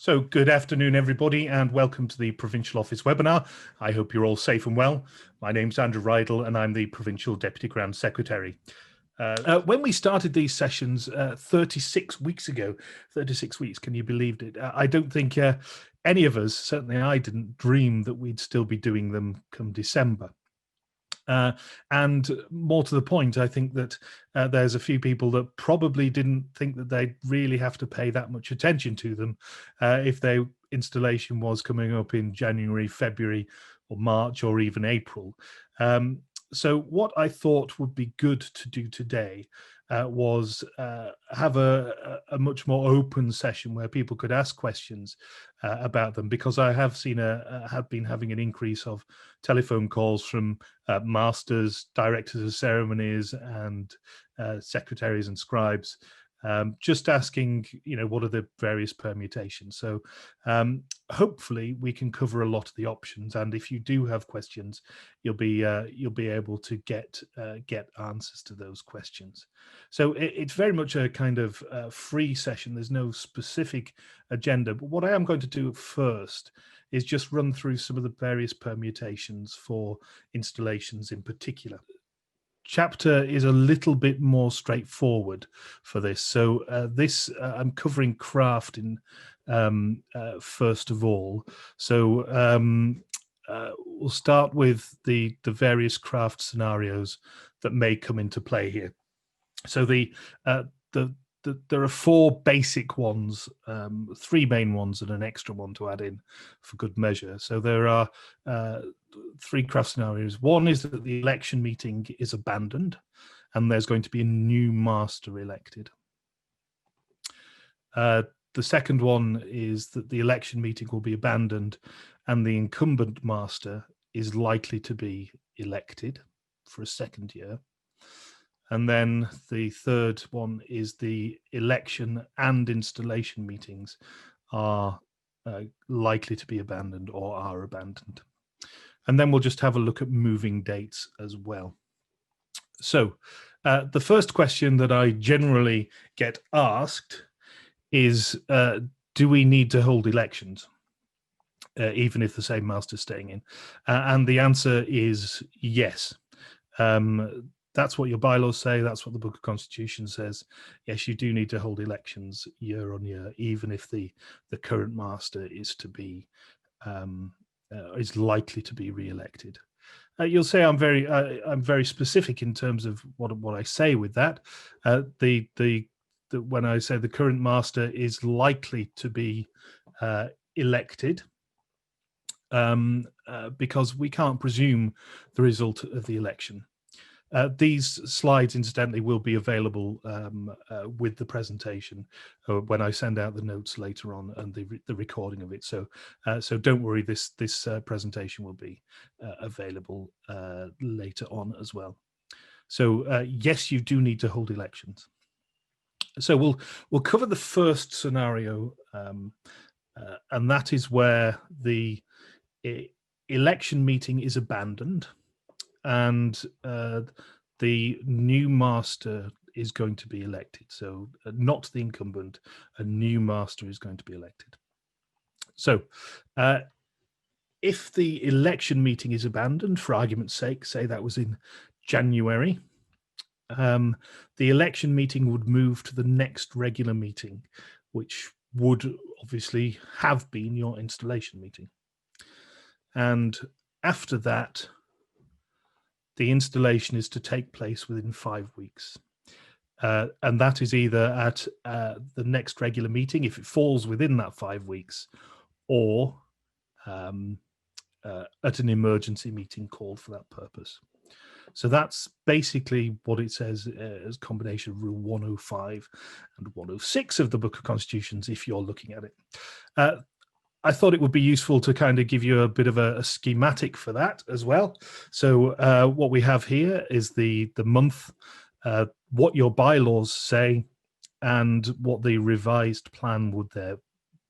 So good afternoon, everybody, and welcome to the Provincial Office webinar. I hope you're all safe and well. My name's Andrew Rydell, and I'm the Provincial Deputy Grand Secretary. When we started these sessions 36 weeks ago, 36 weeks, can you believe it? I don't think any of us, certainly I didn't dream that we'd still be doing them come December. And more to the point, I think that there's a few people that probably didn't think that they'd really have to pay that much attention to them if their installation was coming up in January, February, or March, or even April. So what I thought would be good to do today was have a much more open session where people could ask questions about them, because I have seen have been having an increase of telephone calls from masters, directors of ceremonies, and secretaries and scribes, just asking, what are the various permutations. So hopefully we can cover a lot of the options, and if you do have questions, you'll be able to get answers to those questions. So it's very much a kind of free session. There's no specific agenda, but what I am going to do first is just run through some of the various permutations for installations in particular. Chapter is a little bit more straightforward for this. So this I'm covering crafting first of all. So we'll start with the various craft scenarios that may come into play here. So there are four basic ones, three main ones, and an extra one to add in for good measure. So there are three craft scenarios. One is that the election meeting is abandoned and there's going to be a new master elected. The second one is that the election meeting will be abandoned and the incumbent master is likely to be elected for a second year. And then the third one is the election and installation meetings are likely to be abandoned or are abandoned. And then we'll just have a look at moving dates as well. So the first question that I generally get asked is, do we need to hold elections, even if the same master's staying in? And the answer is yes. That's what your bylaws say. That's what the Book of Constitution says. Yes, you do need to hold elections year on year, even if the current master is to be is likely to be re-elected. You'll say I'm very specific in terms of what I say with that. When I say the current master is likely to be elected, because we can't presume the result of the election. These slides, incidentally, will be available with the presentation when I send out the notes later on and the recording of it. So don't worry, this presentation will be available later on as well. So yes, you do need to hold elections. So we'll cover the first scenario, and that is where the election meeting is abandoned and the new master is going to be elected. So not the incumbent, a new master is going to be elected. So if the election meeting is abandoned, for argument's sake, say that was in January, the election meeting would move to the next regular meeting, which would obviously have been your installation meeting. And after that, the installation is to take place within 5 weeks. And that is either at the next regular meeting, if it falls within that 5 weeks, or at an emergency meeting called for that purpose. So that's basically what it says as a combination of Rule 105 and 106 of the Book of Constitutions, if you're looking at it. I thought it would be useful to kind of give you a bit of a schematic for that as well. So what we have here is the month, what your bylaws say, and what the revised plan would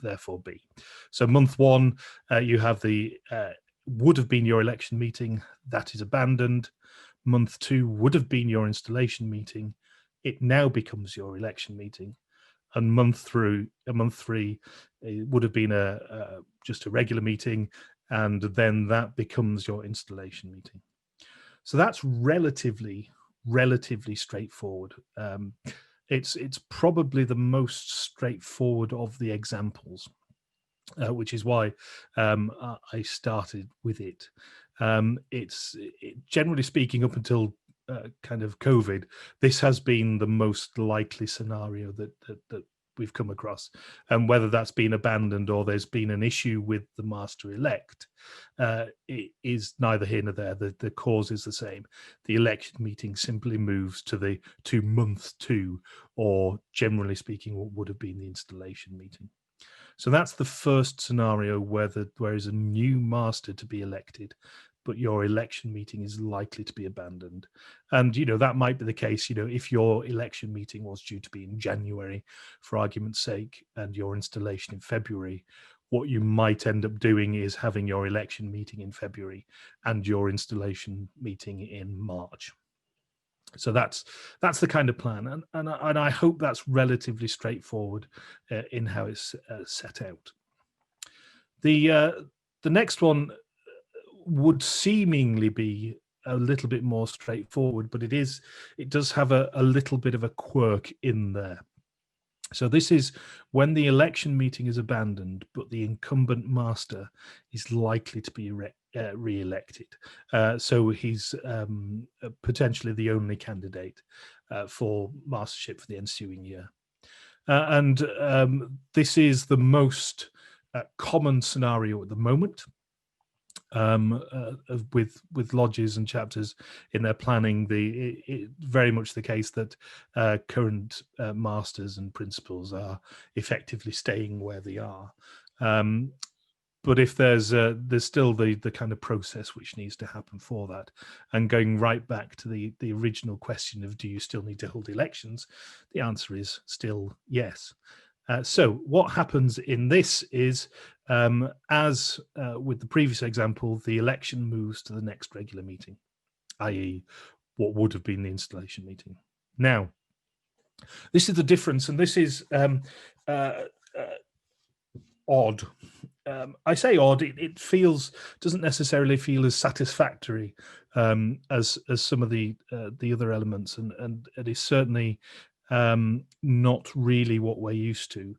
therefore be. So month one, you have the would have been your election meeting, that is abandoned. Month two would have been your installation meeting. It now becomes your election meeting. and month three, it would have been just a regular meeting, and then that becomes your installation meeting. So that's relatively straightforward. It's probably the most straightforward of the examples, which is why I started with it. Generally speaking, up until kind of COVID, this has been the most likely scenario that we've come across, and whether that's been abandoned or there's been an issue with the master elect, it is neither here nor there. The cause is the same. The election meeting simply moves to month 2, or generally speaking, what would have been the installation meeting. So that's the first scenario where there is a new master to be elected, but your election meeting is likely to be abandoned. And, that might be the case, if your election meeting was due to be in January, for argument's sake, and your installation in February, what you might end up doing is having your election meeting in February and your installation meeting in March. So that's the kind of plan, and I hope that's relatively straightforward in how it's set out. The next one would seemingly be a little bit more straightforward, but it does have a little bit of a quirk in there. So this is when the election meeting is abandoned, but the incumbent master is likely to be re-elected. So he's potentially the only candidate for mastership for the ensuing year. And this is the most common scenario at the moment. With lodges and chapters in their planning, very much the case that current masters and principals are effectively staying where they are. But if there's still the kind of process which needs to happen for that, and going right back to the original question of do you still need to hold elections, the answer is still yes. So what happens in this is, as with the previous example, the election moves to the next regular meeting, i.e. what would have been the installation meeting. Now, this is the difference, and this is odd. I say odd, it doesn't necessarily feel as satisfactory as some of the other elements, and it is certainly not really what we're used to.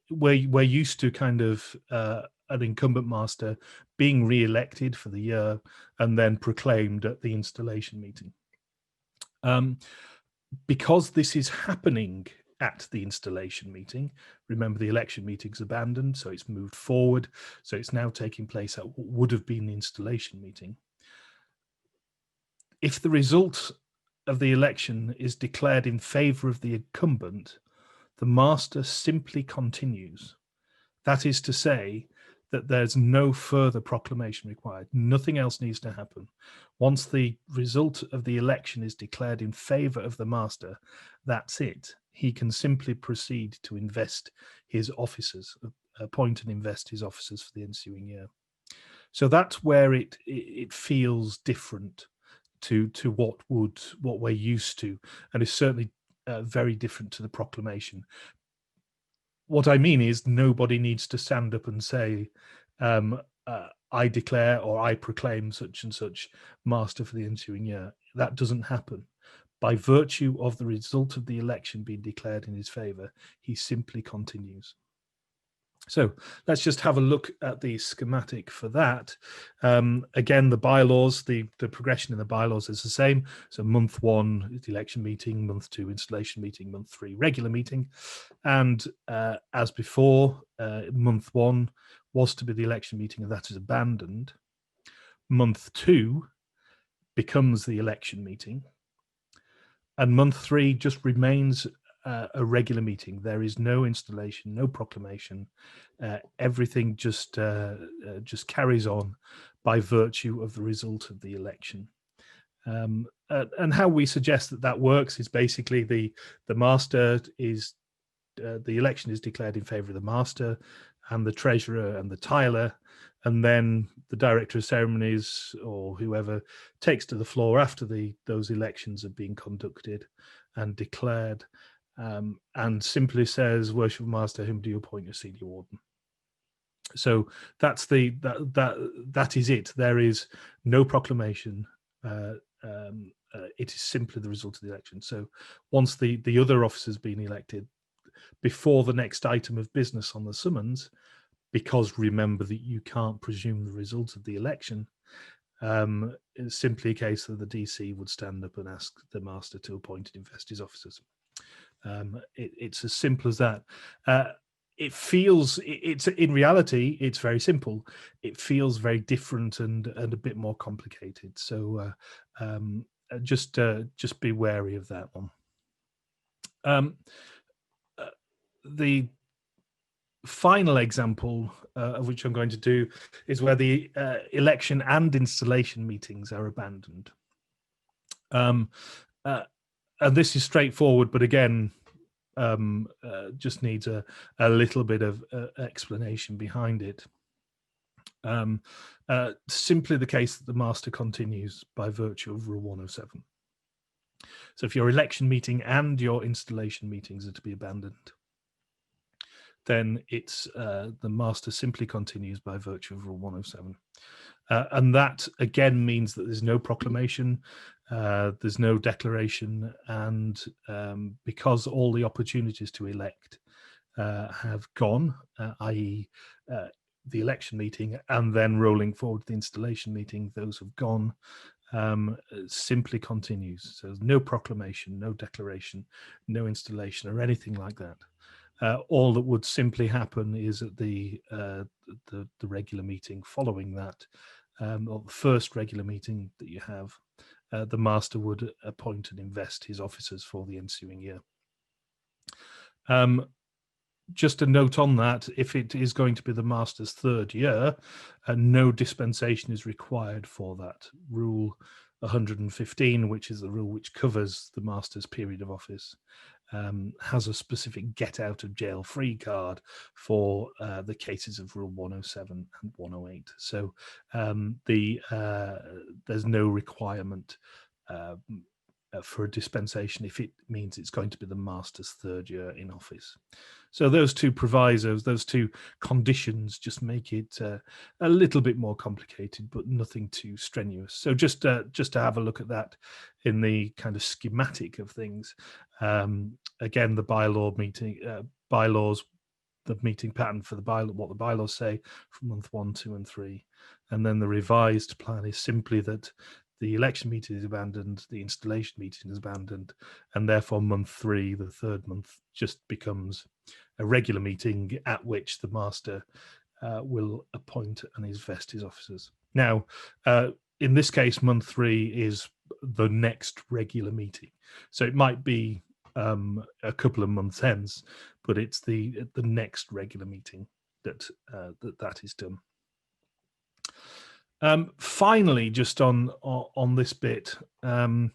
We're used to kind of an incumbent master being re-elected for the year and then proclaimed at the installation meeting. Because this is happening at the installation meeting, remember the election meeting's abandoned, so it's moved forward, so it's now taking place at what would have been the installation meeting. If the result of the election is declared in favor of the incumbent, the master simply continues. That is to say that there's no further proclamation required. Nothing else needs to happen. Once the result of the election is declared in favor of the master, that's it. He can simply proceed to invest his officers, appoint and invest his officers for the ensuing year. So that's where it feels different to what we're used to, and is certainly very different to the proclamation. What I mean is nobody needs to stand up and say, I declare or I proclaim such and such master for the ensuing year. That doesn't happen. By virtue of the result of the election being declared in his favor, he simply continues. So let's just have a look at the schematic for that. Again, the bylaws, the progression in the bylaws is the same. So month 1 is the election meeting, month 2 installation meeting, month 3 regular meeting. And as before, month 1 was to be the election meeting, and that is abandoned. Month 2 becomes the election meeting. And month 3 just remains a regular meeting. There is no installation, no proclamation. Everything just carries on by virtue of the result of the election. And how we suggest that works is basically the master is the election is declared in favor of the master and the treasurer and the tiler, and then the director of ceremonies or whoever takes to the floor after those elections have been conducted and declared. and simply says, "Worshipful Master, whom do you appoint your senior warden?" So that is it. There is no proclamation. It is simply the result of the election. So once the other officer's been elected, before the next item of business on the summons, because remember that you can't presume the result of the election, it's simply a case that the DC would stand up and ask the master to appoint and invest his officers. It's as simple as that. It feels, it's in reality, it's very simple. It feels very different and a bit more complicated. So just be wary of that one. The final example of which I'm going to do is where the election and installation meetings are abandoned. And this is straightforward, but again, just needs a little bit of explanation behind it. Simply the case that the master continues by virtue of Rule 107. So if your election meeting and your installation meetings are to be abandoned, then it's the master simply continues by virtue of Rule 107. And that again means that there's no proclamation, there's no declaration, and because all the opportunities to elect have gone, i.e. The election meeting and then rolling forward to the installation meeting, those have gone, simply continues. So there's no proclamation, no declaration, no installation or anything like that. All that would simply happen is at the regular meeting following that, or the first regular meeting that you have, the master would appoint and invest his officers for the ensuing year. Just a note on that, if it is going to be the master's third year, no dispensation is required for that. Rule 115, which is the rule which covers the master's period of office, has a specific get out of jail free card for the cases of Rule 107 and 108. So there's no requirement for a dispensation if it means it's going to be the master's third year in office. So those two provisos, those two conditions, just make it a little bit more complicated, but nothing too strenuous. So just to have a look at that in the kind of schematic of things. Again, the bylaw meeting bylaws, the meeting pattern for the bylaw, what the bylaws say from month 1, 2, and 3, and then the revised plan is simply that the election meeting is abandoned, the installation meeting is abandoned, and therefore month 3, the third month, just becomes a regular meeting at which the master will appoint and invest his officers. Now, in this case, month 3 is the next regular meeting. So it might be a couple of months hence, but it's the next regular meeting that is done. Finally, just on this bit, we'll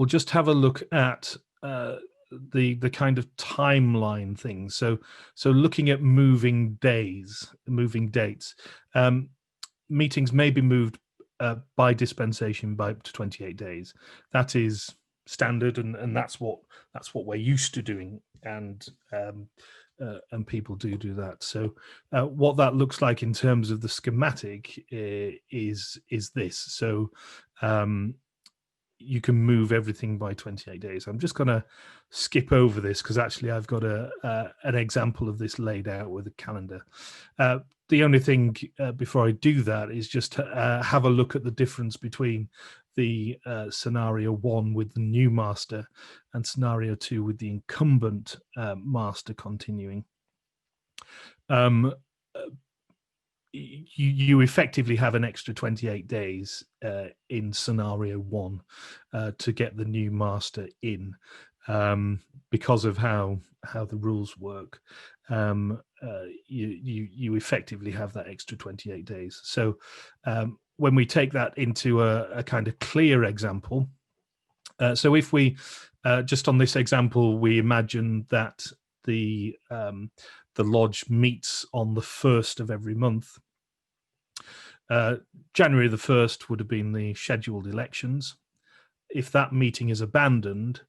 just have a look at the kind of timeline things. So looking at moving dates. Meetings may be moved by dispensation by up to 28 days. That is standard, and that's what we're used to doing, and people do that. So what that looks like in terms of the schematic is this. So you can move everything by 28 days. I'm just going to skip over this because actually I've got an example of this laid out with a calendar. The only thing before I do that is just to have a look at the difference between the scenario 1 with the new master and scenario 2 with the incumbent master continuing. You effectively have an extra 28 days in scenario 1 to get the new master in, because of how the rules work. You effectively have that extra 28 days. So when we take that into a kind of clear example, so if we just on this example, we imagine that the lodge meets on the 1st of every month. January the 1st would have been the scheduled elections. If that meeting is abandoned,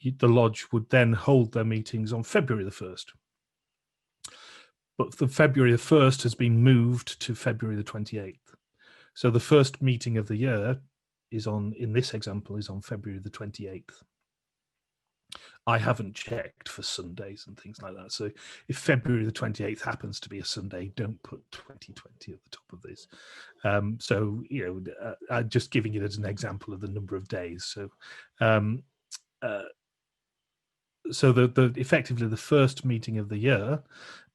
the lodge would then hold their meetings on February the 1st. But the February the 1st has been moved to February the 28th. So the first meeting of the year is in this example, is on February the 28th. I haven't checked for Sundays and things like that. So if February the 28th happens to be a Sunday, don't put 2020 at the top of this. So, I'm just giving it as an example of the number of days. So, the effectively the first meeting of the year,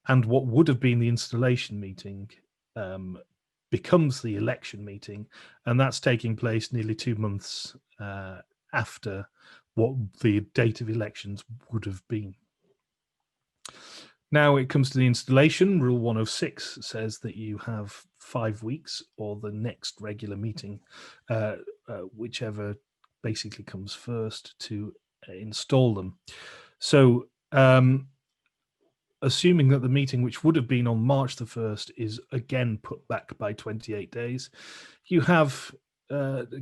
and what would have been the installation meeting, becomes the election meeting, and that's taking place nearly 2 months after what the date of elections would have been. Now it comes to the installation. Rule 106 says that you have 5 weeks or the next regular meeting, whichever basically comes first, to install them. So assuming that the meeting which would have been on March the 1st is again put back by 28 days, you have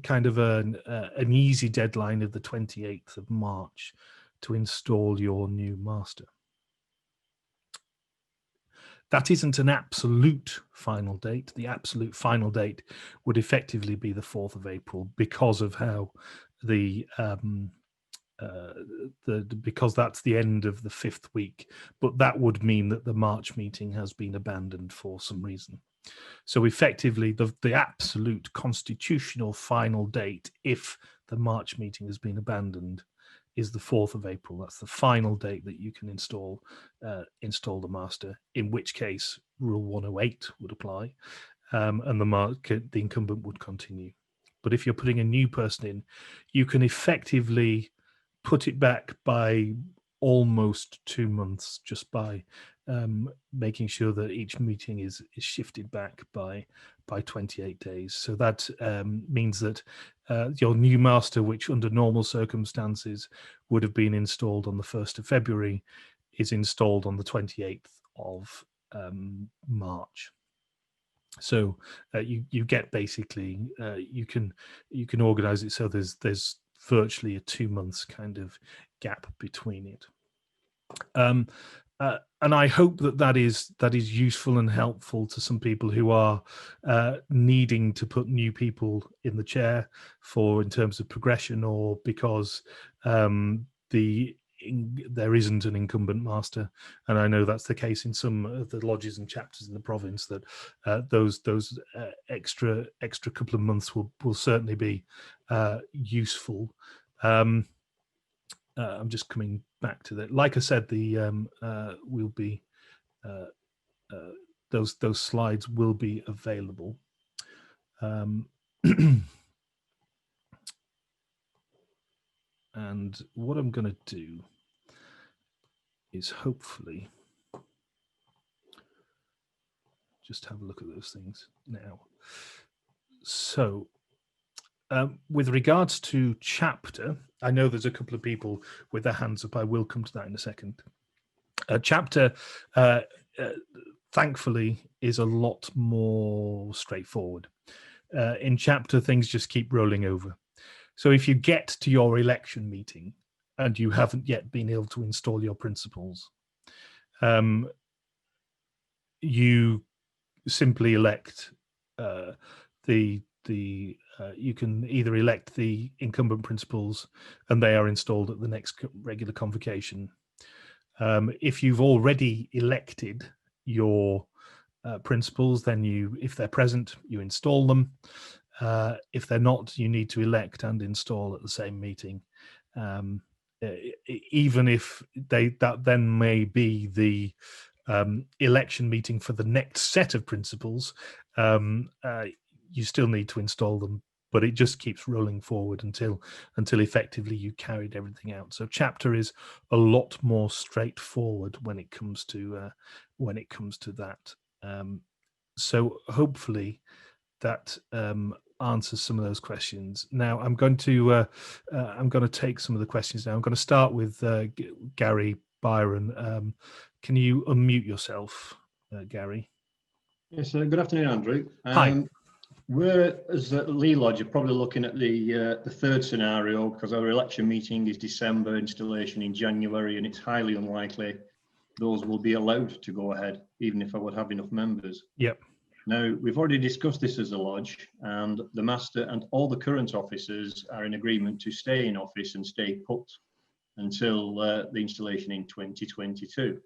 kind of an easy deadline of the 28th of March to install your new master. That isn't an absolute final date. The absolute final date would effectively be the 4th of April because of how because that's the end of the 5th week, but that would mean that the March meeting has been abandoned for some reason. So effectively, the absolute constitutional final date, if the March meeting has been abandoned, is the 4th of April. That's the final date that you can install the master, in which case Rule 108 would apply, and the incumbent would continue. But if you're putting a new person in, you can effectively put it back by almost 2 months just by making sure that each meeting is shifted back by 28 days. So that means that your new master, which under normal circumstances would have been installed on the 1st of February, is installed on the 28th of March. So you get basically you can organize it so there's virtually a 2 months kind of gap between it. And I hope that is useful and helpful to some people who are needing to put new people in the chair in terms of progression, or because there isn't an incumbent master. And I know that's the case in some of the lodges and chapters in the province, that those extra couple of months will certainly be useful. I'm just coming back to that. Like I said, will be those slides will be available. And what I'm going to do is hopefully just have a look at those things now. So with regards to chapter, I know there's a couple of people with their hands up. I will come to that in a second. Chapter, thankfully, is a lot more straightforward. In chapter, things just keep rolling over. So if you get to your election meeting and you haven't yet been able to install your principles, you simply elect you can either elect the incumbent principals and they are installed at the next regular convocation. If you've already elected your principals, then if they're present, you install them. If they're not, you need to elect and install at the same meeting. Even if that then may be the election meeting for the next set of principals, you still need to install them, but it just keeps rolling forward until effectively you carried everything out. So chapter is a lot more straightforward when it comes to that. So hopefully that answers some of those questions. Now I'm going to take some of the questions now. I'm going to start with Gary Byron. Can you unmute yourself, Gary? Yes, good afternoon, Andrew. Hi. We're, as Lee Lodge, are probably looking at the third scenario, because our election meeting is December, installation in January, and it's highly unlikely those will be allowed to go ahead, even if I would have enough members. Yep. Now, we've already discussed this as a lodge, and the Master and all the current officers are in agreement to stay in office and stay put until the installation in 2022.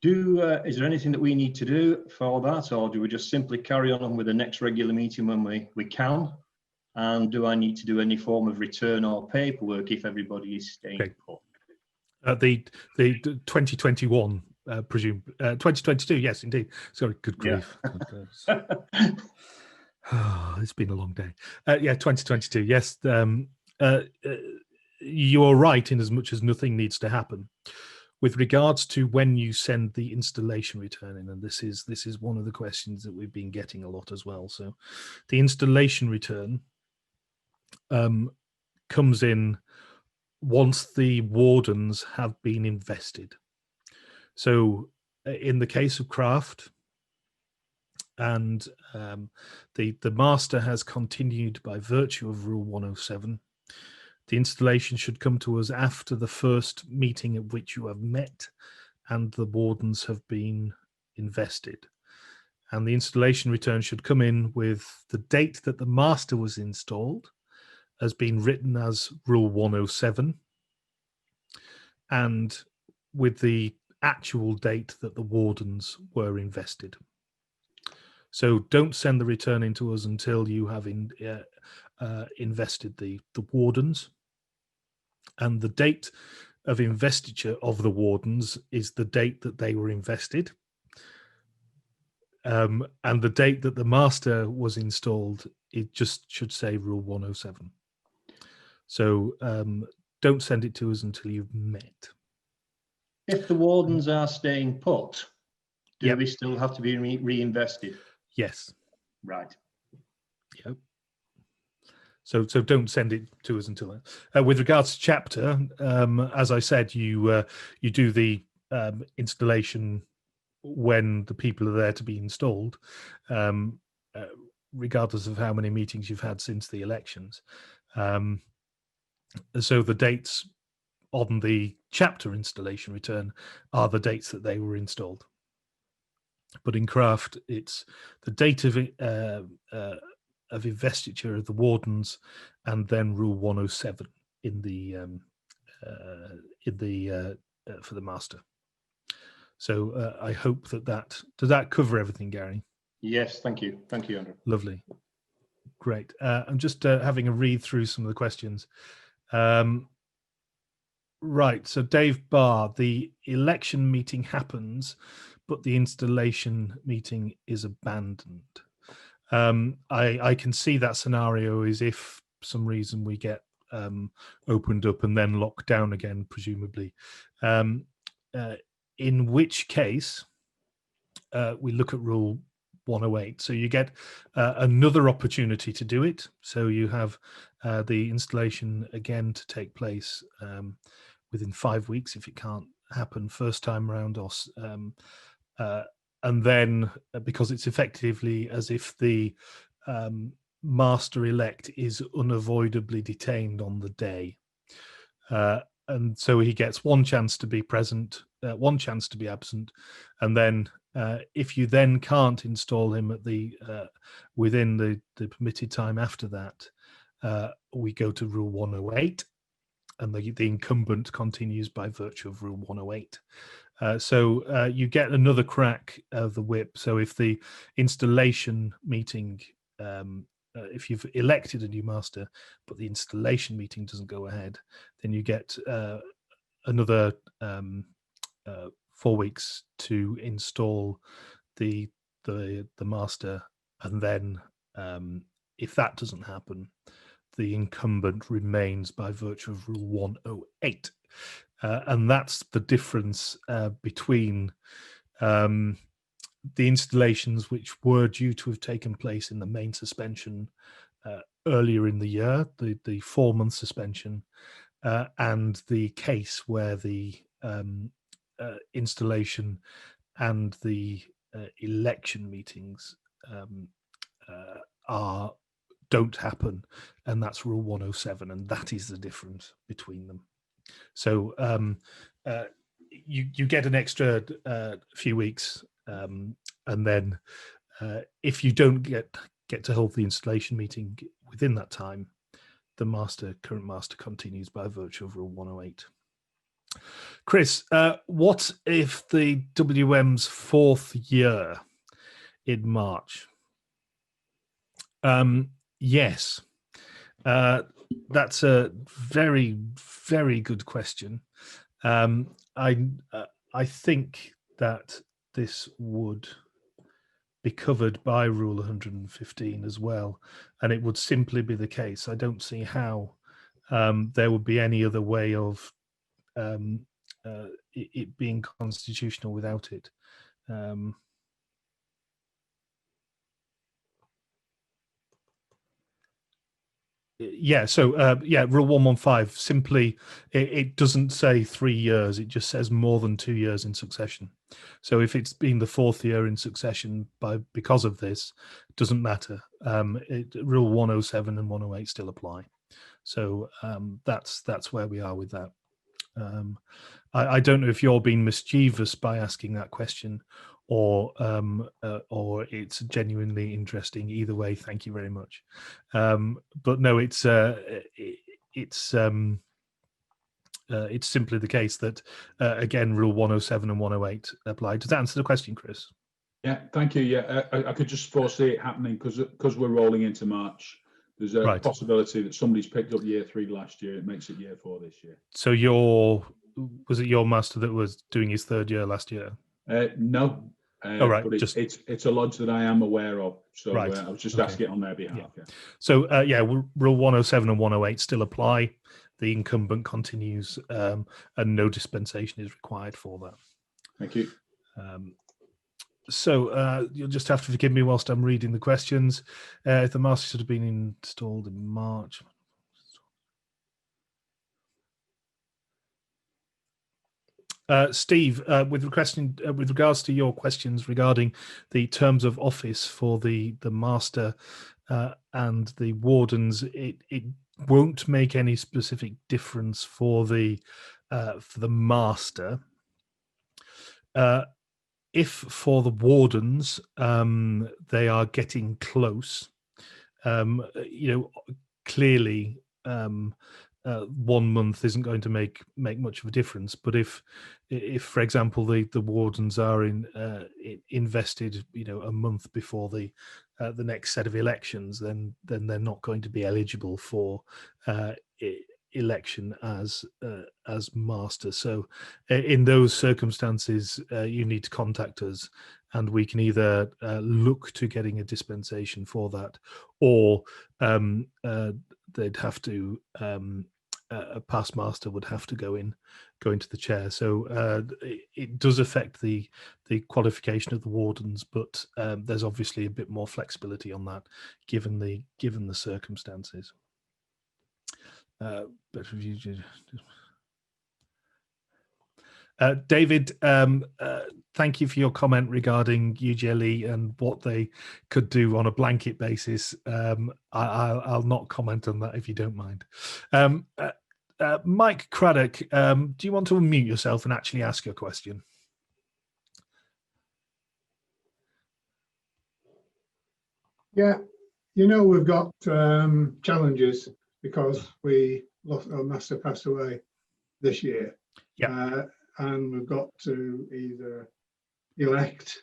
Is there anything that we need to do for that, or do we just simply carry on with the next regular meeting when we can? And do I need to do any form of return or paperwork if everybody is staying put? The 2021, presume 2022. Yes, indeed. Sorry, good grief. Yeah. It's been a long day. Yeah, 2022. Yes, you're right in as much as nothing needs to happen. With regards to when you send the installation return in, and this is one of the questions that we've been getting a lot as well. So, the installation return comes in once the wardens have been invested. So, in the case of Craft, and the master has continued by virtue of Rule 107. The installation should come to us after the first meeting at which you have met and the wardens have been invested. And the installation return should come in with the date that the master was installed as being written as Rule 107 and with the actual date that the wardens were invested. So don't send the return in to us until you have invested the wardens. And the date of investiture of the wardens is the date that they were invested. And the date that the master was installed, it just should say Rule 107. So don't send it to us until you've met. If the wardens are staying put, do we still have to be reinvested? Yes. Right. Yep. So don't send it to us until then. With regards to chapter, as I said, you do the installation when the people are there to be installed, regardless of how many meetings you've had since the elections. So the dates on the chapter installation return are the dates that they were installed. But in Craft, it's the date of investiture of the wardens, and then Rule 107 for the master. So I hope that does that cover everything, Gary? Yes, thank you, Andrew. Lovely, great. I'm just having a read through some of the questions. Right, so Dave Barr, the election meeting happens, but the installation meeting is abandoned. I can see that scenario is if for some reason we get opened up and then locked down again, presumably. In which case, we look at Rule 108. So you get another opportunity to do it. So you have the installation again to take place within 5 weeks if it can't happen first time round, or and then because it's effectively as if the master elect is unavoidably detained on the day, and so he gets one chance to be present, one chance to be absent, and then if you then can't install him at the within the permitted time after that, we go to Rule 108, and the incumbent continues by virtue of Rule 108. So you get another crack of the whip. So if the installation meeting, if you've elected a new master, but the installation meeting doesn't go ahead, then you get another 4 weeks to install the master, and then if that doesn't happen, the incumbent remains by virtue of Rule 108. And that's the difference between the installations which were due to have taken place in the main suspension earlier in the year, the 4-month suspension, and the case where the installation and the election meetings don't happen, and that's Rule 107, and that is the difference between them. So you get an extra few weeks, and then if you don't get to hold the installation meeting within that time, the current master continues by virtue of Rule 108. Chris, what if the WM's 4th year in March? Yes, that's a very, very good question. I think that this would be covered by Rule 115 as well, and it would simply be the case. I don't see how there would be any other way of it being constitutional without it. Yeah, so Rule 115 simply it doesn't say 3 years; it just says more than 2 years in succession. So if it's been the 4th year in succession because of this, it doesn't matter. Rule 107 and 108 still apply. So that's where we are with that. I don't know if you're being mischievous by asking that question, or it's genuinely interesting. Either way, thank you very much. But no, it's simply the case that again, Rule 107 and 108 apply. Does that answer the question, Chris? Yeah, thank you. Yeah, I could just foresee it happening because we're rolling into March. There's a possibility that somebody's picked up year 3 last year. It makes it year 4 this year. So was it your master that was doing his 3rd year last year? No. Right. But it's a lodge that I am aware of. So I was just asking it on their behalf. Yeah. So Rule 107 and 108 still apply. The incumbent continues, and no dispensation is required for that. Thank you. So you'll just have to forgive me whilst I'm reading the questions. If the master should have been installed in March. Steve, with regards to your questions regarding the terms of office for the master and the wardens, it won't make any specific difference for the master. If for the wardens they are getting close, clearly 1 month isn't going to make much of a difference. But if for example the wardens are invested a month before the next set of elections, then they're not going to be eligible for election as master. So in those circumstances you need to contact us, and we can either look to getting a dispensation for that, or they'd have to a past master would have to go into the chair. So it does affect the qualification of the wardens, but there's obviously a bit more flexibility on that given the circumstances. David, thank you for your comment regarding UGLE and what they could do on a blanket basis. I'll not comment on that if you don't mind. Mike Craddock, do you want to unmute yourself and actually ask your question? Yeah, we've got challenges because we lost our master, passed away this year. Yeah. And we've got to either elect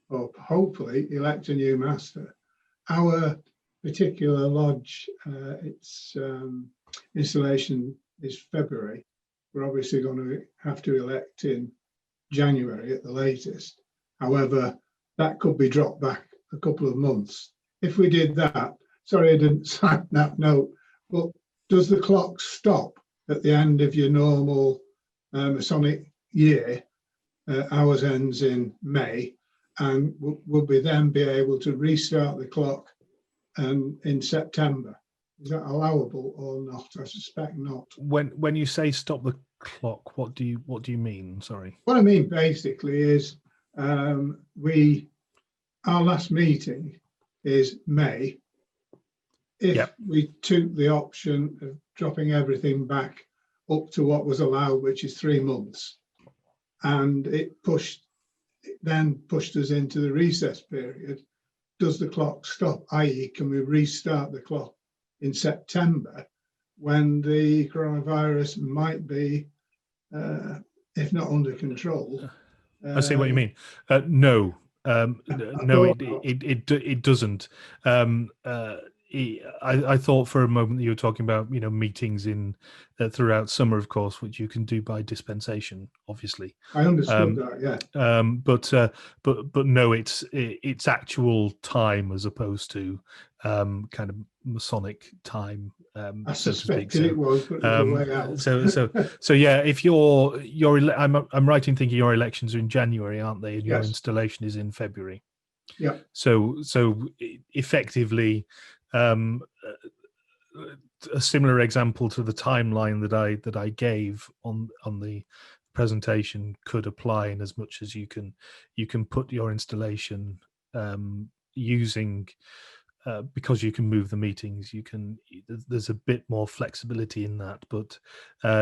or hopefully elect a new master. Our particular lodge, its installation is February. We're obviously going to have to elect in January at the latest. However, that could be dropped back a couple of months. If we did that, sorry I didn't sign that note, but does the clock stop at the end of your normal Masonic year? Ours ends in May, and would we then be able to restart the clock in September? Is that allowable or not? I suspect not. When you say stop the clock, what do you mean? Sorry. What I mean basically is our last meeting is May, if we took the option of dropping everything back up to what was allowed, which is 3 months, and it then pushed us into the recess period, does the clock stop? I.e., can we restart the clock in September when the coronavirus might be, if not under control? I see what you mean. No, no, it doesn't. I thought for a moment that you were talking about, meetings in throughout summer, of course, which you can do by dispensation, obviously. I understood that, yeah. But no, it's actual time as opposed to kind of Masonic time. I so suspected to speak. it was, but there's a way out. So yeah, if I'm right in thinking your elections are in January, aren't they? And your installation is in February. Yeah. So effectively, a similar example to the timeline that I gave on the presentation could apply, in as much as you can put your installation using. Because you can move the meetings, there's a bit more flexibility in that, but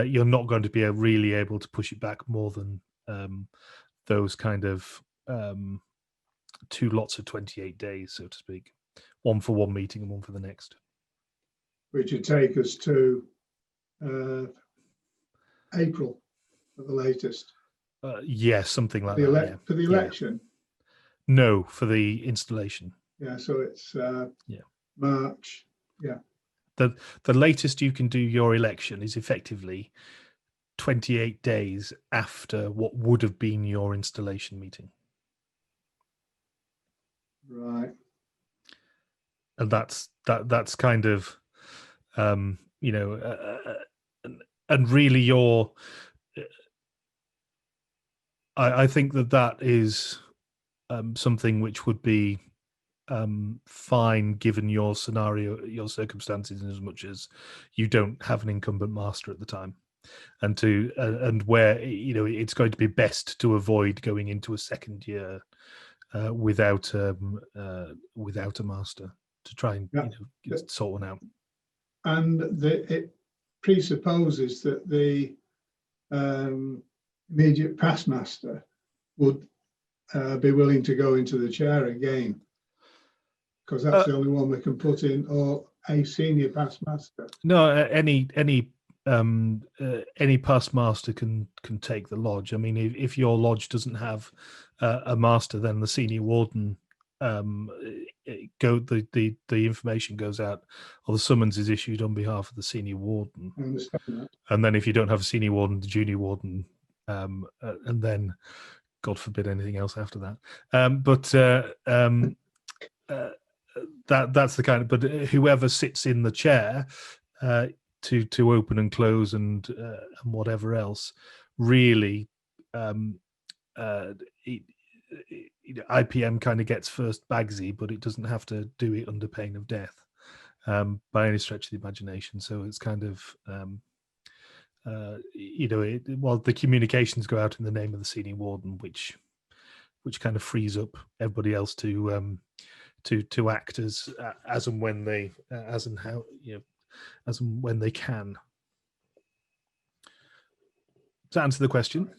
you're not going to be really able to push it back more than those kind of 2 lots of 28 days, so to speak. One for one meeting and one for the next. Which would take us to April at the latest. Yes, something like that. For the election? No, for the installation. Yeah, so it's March. Yeah. The latest you can do your election is effectively 28 days after what would have been your installation meeting. Right. And that's kind of and really your I think that is something which would be fine given your scenario, your circumstances, in as much as you don't have an incumbent master at the time, and where it's going to be best to avoid going into a second year without a master, to try and sort one out. And it presupposes that the immediate past master would be willing to go into the chair again, because that's the only one we can put in, or a senior past master. No, any past master can take the lodge. I mean, if your lodge doesn't have a master, then the senior warden the information goes out, or the summons is issued on behalf of the senior warden. I understand that. And then if you don't have a senior warden, the junior warden, and then God forbid anything else after that. That's the kind of, but whoever sits in the chair to open and close and whatever else, really, IPM kind of gets first bagsy, but it doesn't have to do it under pain of death by any stretch of the imagination. So it's kind of while the communications go out in the name of the senior warden, which kind of frees up everybody else to act as and when they as and when they can. Does that answer the question?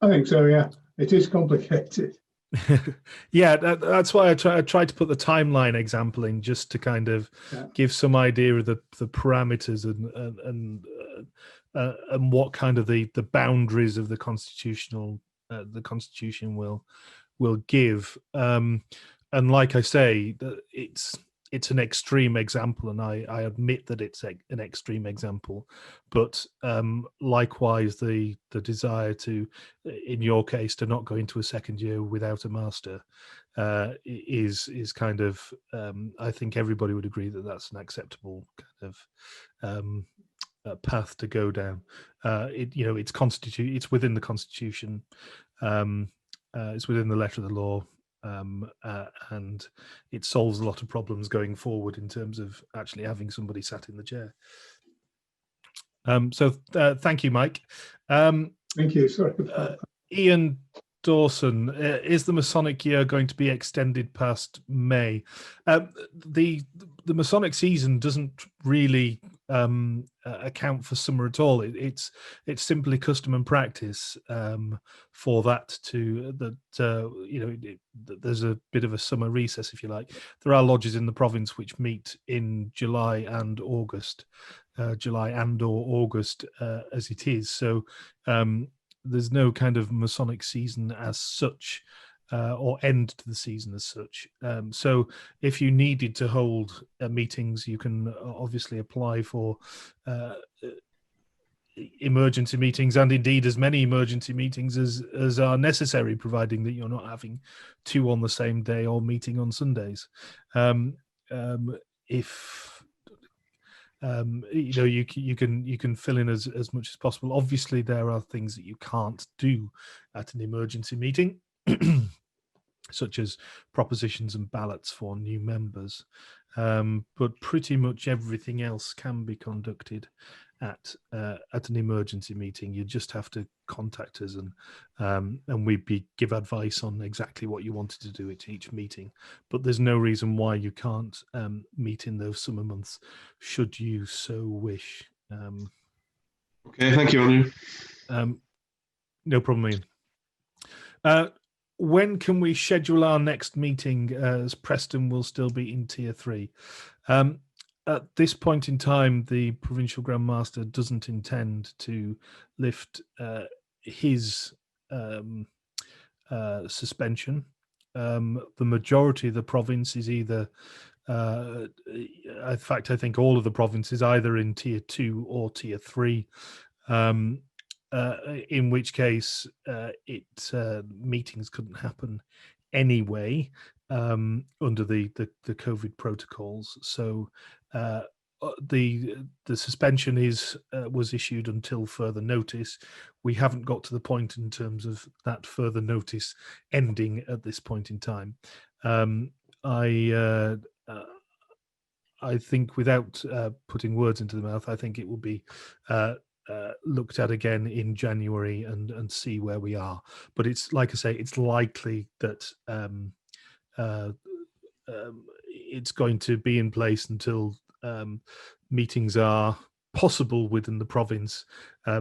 I think so. Yeah, it is complicated. Yeah, that's why I tried to put the timeline example in, just to kind of give some idea of the parameters and what kind of the boundaries of the constitution will give. And like I say, it's an extreme example, and I admit that it's an extreme example, but likewise the desire to, in your case, to not go into a second year without a master is kind of I think everybody would agree that that's an acceptable kind of path to go down. It's within the Constitution, it's within the letter of the law. And it solves a lot of problems going forward in terms of actually having somebody sat in the chair. So thank you, Mike. Thank you. Sorry. Ian Dawson, is the Masonic year going to be extended past May? The Masonic season doesn't really account for summer at all. It's simply custom and practice for that there's a bit of a summer recess, if you like. There are lodges in the province which meet in July and August, as it is. So there's no kind of Masonic season as such, or end to the season as such. So if you needed to hold meetings, you can obviously apply for emergency meetings, and indeed as many emergency meetings as are necessary, providing that you're not having two on the same day or meeting on Sundays. If you can fill in as much as possible. Obviously, there are things that you can't do at an emergency meeting, such as propositions and ballots for new members. But pretty much everything else can be conducted at an emergency meeting. You just have to contact us, and we give advice on exactly what you wanted to do at each meeting. But there's no reason why you can't meet in those summer months, should you so wish. Okay, thank you, Andrew. No problem, Ian. When can we schedule our next meeting, as Preston will still be in Tier 3? At this point in time, the Provincial Grand Master doesn't intend to lift his suspension. The majority of the province is either, in fact, I think all of the provinces either in Tier 2 or Tier 3. In which case meetings couldn't happen anyway under the COVID protocols. So the suspension was issued until further notice. We haven't got to the point in terms of that further notice ending at this point in time. I think, without putting words into the mouth, I think it will be looked at again in January and see where we are. But it's, like I say, it's likely that it's going to be in place until meetings are possible within the province,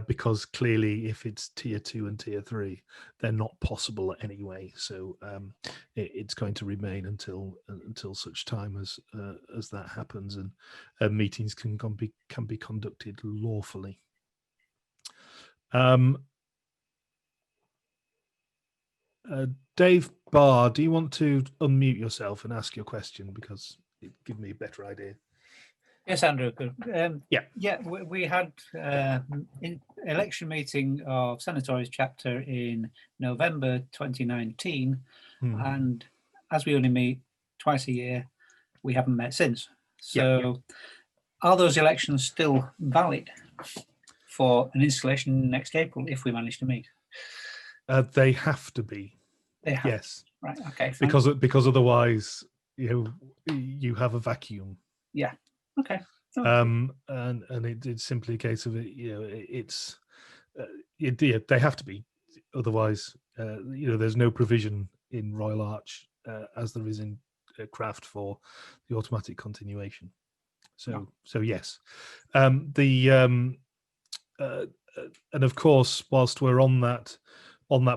because clearly if it's Tier 2 and Tier 3, they're not possible anyway. So it's going to remain until such time as that happens, and meetings can be conducted lawfully. Dave Barr, do you want to unmute yourself and ask your question, because it gives me a better idea? Yes, Andrew. Good. Yeah. We had an election meeting of Senatori's chapter in November 2019, and as we only meet twice a year, we haven't met since. So, Are those elections still valid for an installation next April if we manage to meet? They have to be. They have. Yes. Right. Okay. Because otherwise, you have a vacuum. Yeah. Okay. And it's simply a case of they have to be. Otherwise, there's no provision in Royal Arch as there is in Craft for the automatic continuation. So yes, and of course, whilst we're on that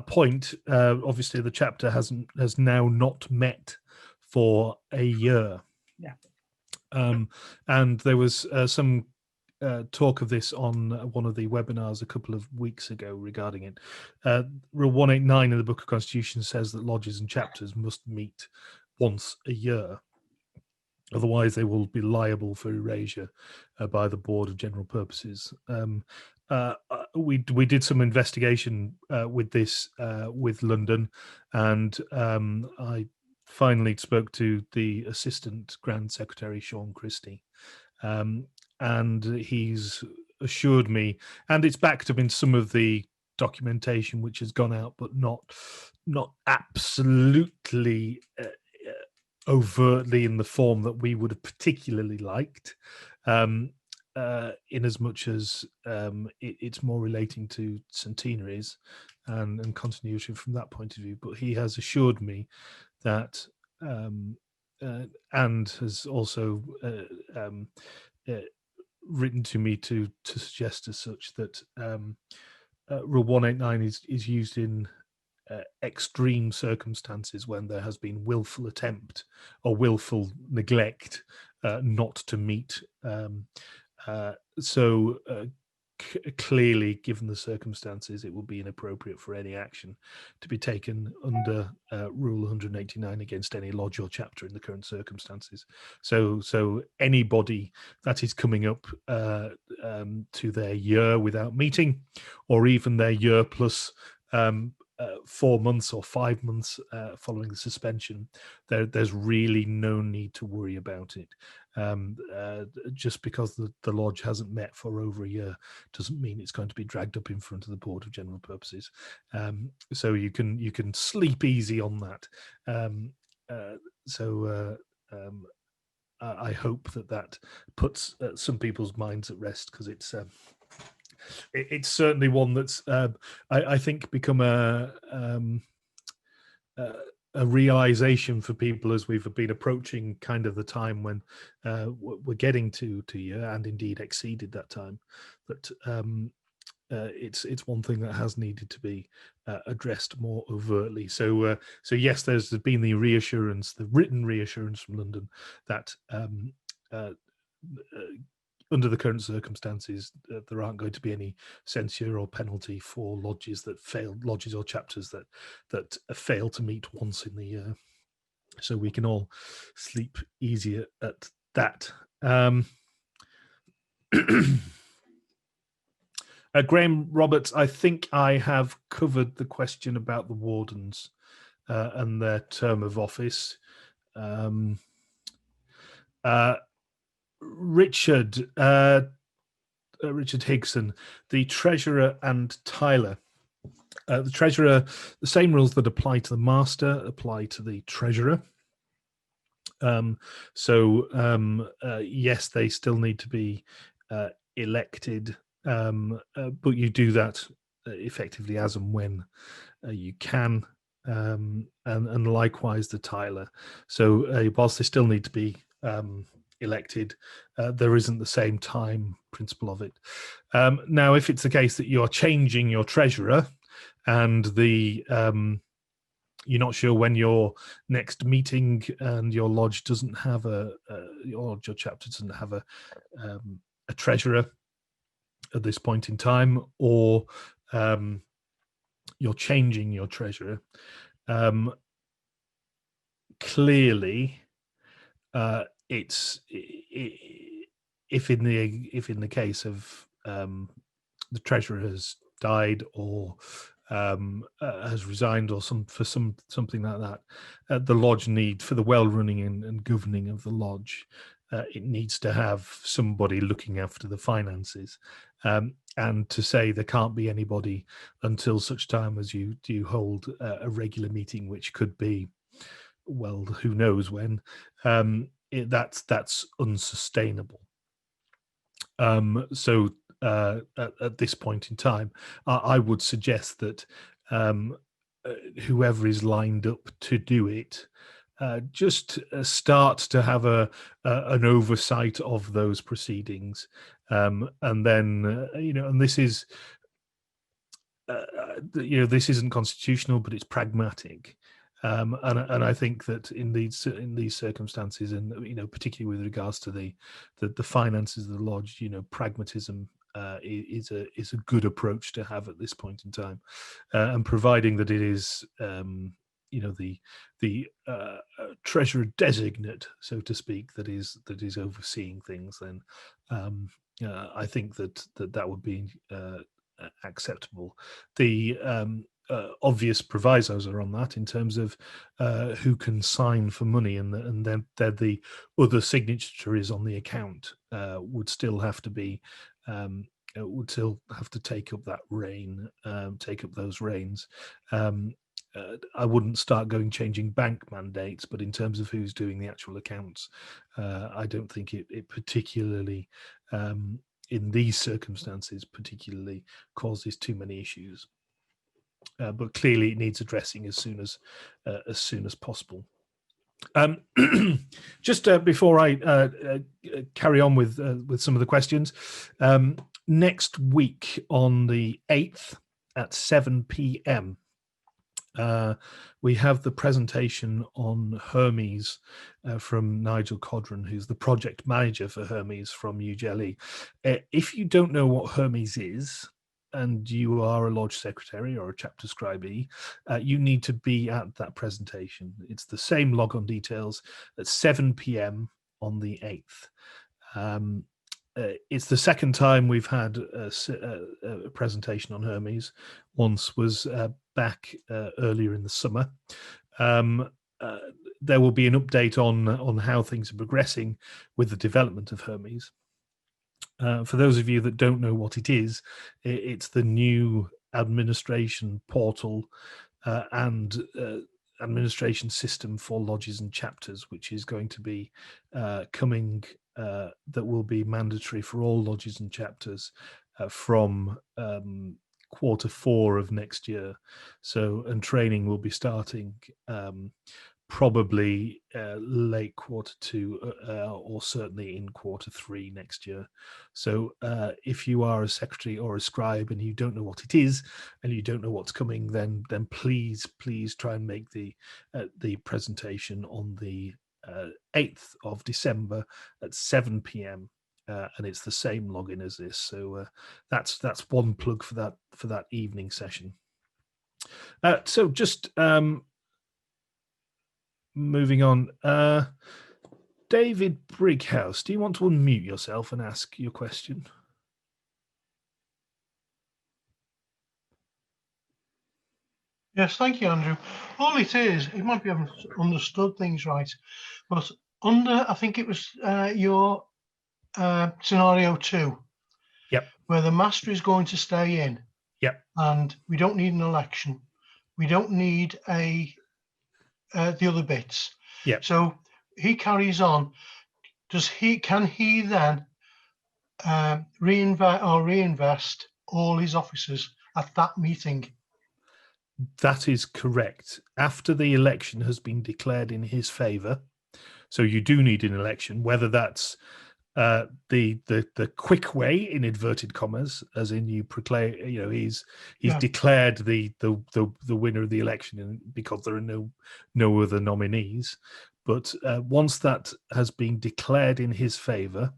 point, obviously the chapter has now not met for a year. Yeah. And there was some talk of this on one of the webinars a couple of weeks ago regarding it. Rule 189 in the Book of Constitution says that lodges and chapters must meet once a year. Otherwise, they will be liable for erasure by the Board of General Purposes. We did some investigation with this with London, and I finally spoke to the Assistant Grand Secretary, Sean Christie, and he's assured me, and it's backed up in some of the documentation which has gone out, but not absolutely overtly in the form that we would have particularly liked, in as much as it's more relating to centenaries. and continuity from that point of view. But he has assured me that, and has also written to me to suggest as such that Rule 189 is used in extreme circumstances when there has been willful attempt or willful neglect not to meet. Clearly, given the circumstances, it will be inappropriate for any action to be taken under Rule 189 against any lodge or chapter in the current circumstances. So anybody that is coming up to their year without meeting, or even their year plus 4 months or 5 months following the suspension, there's really no need to worry about it. Just because the lodge hasn't met for over a year doesn't mean it's going to be dragged up in front of the Board of General Purposes. So you can sleep easy on that. I hope that puts some people's minds at rest, because it's certainly one that's I think become a realization for people as we've been approaching kind of the time when we're getting to year, and indeed exceeded that time, that it's one thing that has needed to be addressed more overtly. So yes, there's been the reassurance, the written reassurance from London that under the current circumstances, there aren't going to be any censure or penalty for lodges or chapters that fail to meet once in the year. So we can all sleep easier at that. Graham Roberts, I think I have covered the question about the wardens and their term of office. Richard Higson, the Treasurer and Tyler. The Treasurer, the same rules that apply to the Master apply to the Treasurer. Yes, they still need to be elected, but you do that effectively as and when you can, and likewise the Tyler. So whilst they still need to be elected, there isn't the same time principle of it. Now, if it's the case that you're changing your treasurer and you're not sure when your next meeting and your lodge doesn't have your chapter doesn't have a treasurer at this point in time, or you're changing your treasurer, clearly if in the case of the treasurer has died or has resigned or something like that, the lodge need, for the well-running and governing of the lodge, it needs to have somebody looking after the finances, and to say there can't be anybody until such time as you hold a regular meeting, which could be, well, who knows when, that's unsustainable. So at this point in time, I would suggest that whoever is lined up to do it, just start to have an oversight of those proceedings, and then and this is this isn't constitutional, but it's pragmatic. And I think that in these circumstances, and particularly with regards to the finances of the lodge, pragmatism is a good approach to have at this point in time, and providing that it is the treasurer designate, so to speak, that is overseeing things, then I think that would be acceptable. The obvious provisos are on that in terms of who can sign for money, and then the other signatories on the account would still have to be would still have to take up those reins. I wouldn't start changing bank mandates, but in terms of who's doing the actual accounts, I don't think it particularly in these circumstances particularly causes too many issues. but clearly it needs addressing as soon as possible. Just before I carry on with some of the questions, next week on the 8th at 7 p.m. We have the presentation on Hermes from Nigel Codron, who's the project manager for Hermes from UGLE. If you don't know what Hermes is, and you are a lodge secretary or a chapter scribee, you need to be at that presentation. It's the same log-on details at 7 p.m. on the 8th. It's the second time we've had a presentation on Hermes. Once was back earlier in the summer. There will be an update on how things are progressing with the development of Hermes. For those of you that don't know what it is, it's the new administration portal and administration system for lodges and chapters, which is going to be coming, that will be mandatory for all lodges and chapters from Q4 of next year. So, and training will be starting probably late Q2 or certainly in Q3 next year. So if you are a secretary or a scribe and you don't know what it is and you don't know what's coming, then please try and make the presentation on the 8th of December at 7 p.m. And it's the same login as this. So that's one plug for that evening session. So just moving on, David Brighouse, do you want to unmute yourself and ask your question? Yes, thank you, Andrew. All it is, it might be I haven't understood things right, but under, I think it was your scenario 2, yep, where the master is going to stay in, yep, and we don't need an election, we don't need the other bits. Yeah. So he carries on. Can he then reinvest all his officers at that meeting? That is correct. After the election has been declared in his favour, so you do need an election, whether that's the quick way in inverted commas, as in you proclaim, he's declared the winner of the election because there are no other nominees. But once that has been declared in his favour,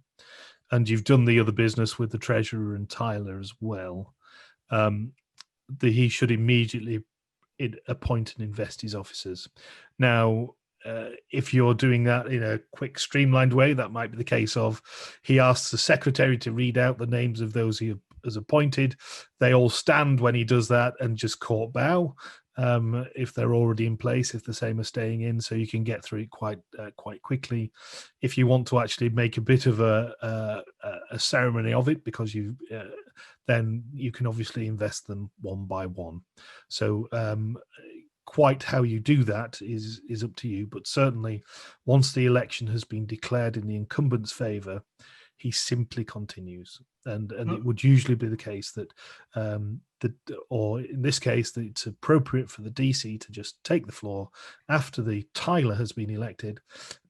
and you've done the other business with the treasurer and Tyler as well, he should immediately appoint and invest his officers. Now, if you're doing that in a quick, streamlined way, that might be the case of he asks the secretary to read out the names of those he has appointed. They all stand when he does that and just court bow if they're already in place, if the same are staying in, so you can get through it quite quickly. If you want to actually make a bit of a ceremony of it, because then you can obviously invest them one by one. So quite how you do that is up to you, but certainly once the election has been declared in the incumbent's favour, he simply continues, and it would usually be the case that or in this case that it's appropriate for the DC to just take the floor after the Tyler has been elected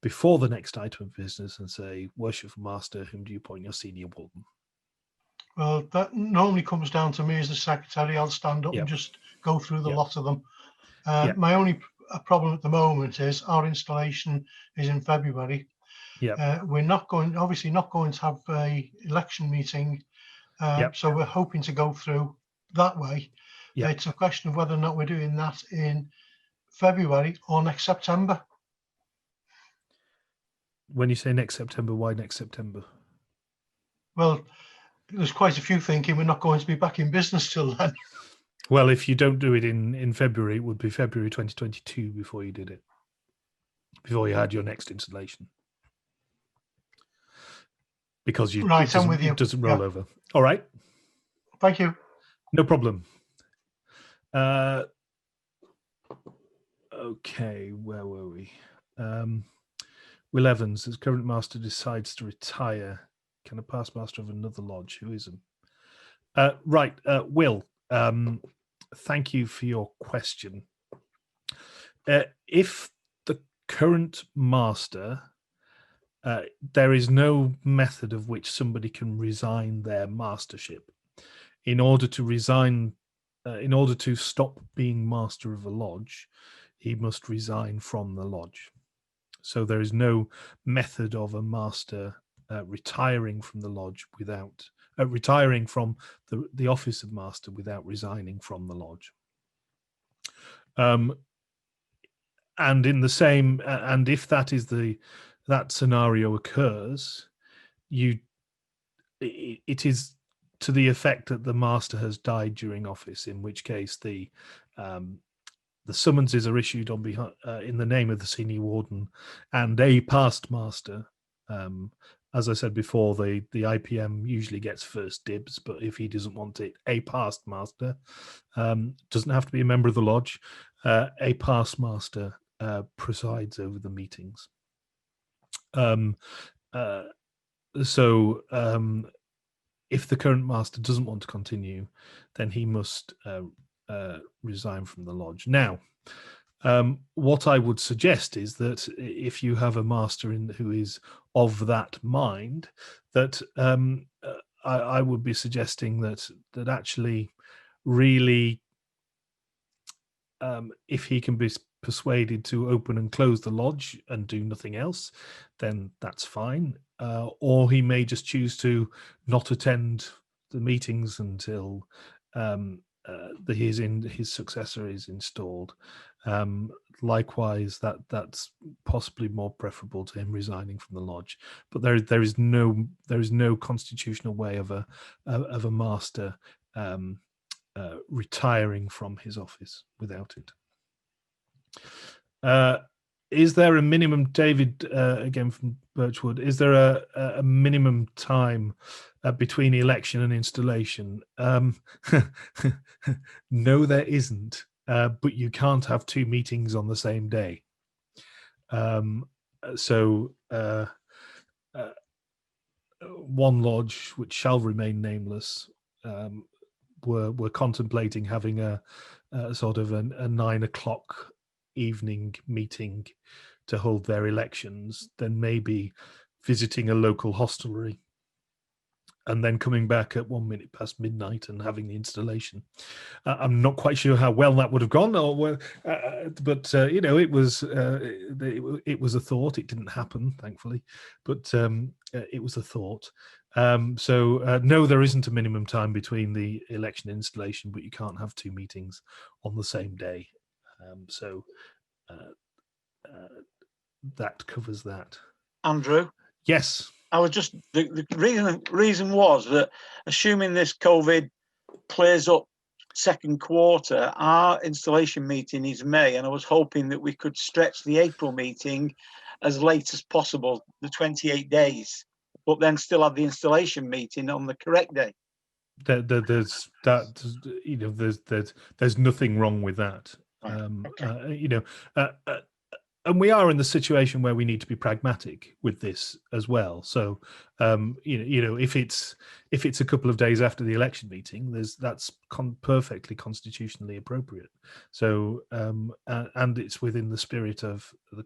before the next item of business and say, "Worshipful Master, whom do you appoint your senior warden?" Well, that normally comes down to me as the secretary. I'll stand up and just go through the lot of them. My only problem at the moment is our installation is in February. We're obviously not going to have a election meeting, so we're hoping to go through that way. It's a question of whether or not we're doing that in February or next September. When you say next September, why next September? Well, there's quite a few thinking we're not going to be back in business till then. Well, if you don't do it in February, it would be February 2022 before you did it, before you had your next installation. Because it doesn't roll over. All right. Thank you. No problem. Okay, where were we? Will Evans, as current master, decides to retire. Can a past master of another lodge? Who is him? Right, Will. thank you for your question. If the current master, there is no method of which somebody can resign their mastership. In order to resign, in order to stop being master of a lodge, he must resign from the lodge. So there is no method of a master retiring from the lodge without retiring from the office of master without resigning from the lodge. And in the same, and if that is that scenario occurs, it is to the effect that the master has died during office, in which case the summonses are issued on behalf in the name of the senior warden and a past master. As I said before, the IPM usually gets first dibs, but if he doesn't want it, a past master doesn't have to be a member of the lodge. A past master presides over the meetings. If the current master doesn't want to continue, then he must resign from the lodge. Now, what I would suggest is that if you have a master who is of that mind, that I would be suggesting that actually really, if he can be persuaded to open and close the lodge and do nothing else, then that's fine. Or he may just choose to not attend the meetings until his successor is installed. Likewise, that's possibly more preferable to him resigning from the lodge. But there is no constitutional way of a master retiring from his office without it. Is there a minimum, David, again from Birchwood, is there a minimum time between election and installation? No, there isn't, but you can't have two meetings on the same day. One lodge, which shall remain nameless, were contemplating having a sort of a 9 o'clock evening meeting to hold their elections, then maybe visiting a local hostelry and then coming back at 1 minute past midnight and having the installation. I'm not quite sure how well that would have gone, but you know, it was a thought. It didn't happen, thankfully, but it was a thought. No, there isn't a minimum time between the election and installation, but you can't have two meetings on the same day. That covers that. Andrew? Yes. I was just, the reason was that assuming this COVID clears up second quarter, our installation meeting is May, and I was hoping that we could stretch the April meeting as late as possible, the 28 days, but then still have the installation meeting on the correct day. There's that, you know, there's nothing wrong with that. Right. Okay. You know, and we are in the situation where we need to be pragmatic with this as well. So, you know, if it's a couple of days after the election meeting, that's perfectly constitutionally appropriate. So, and it's within the spirit of the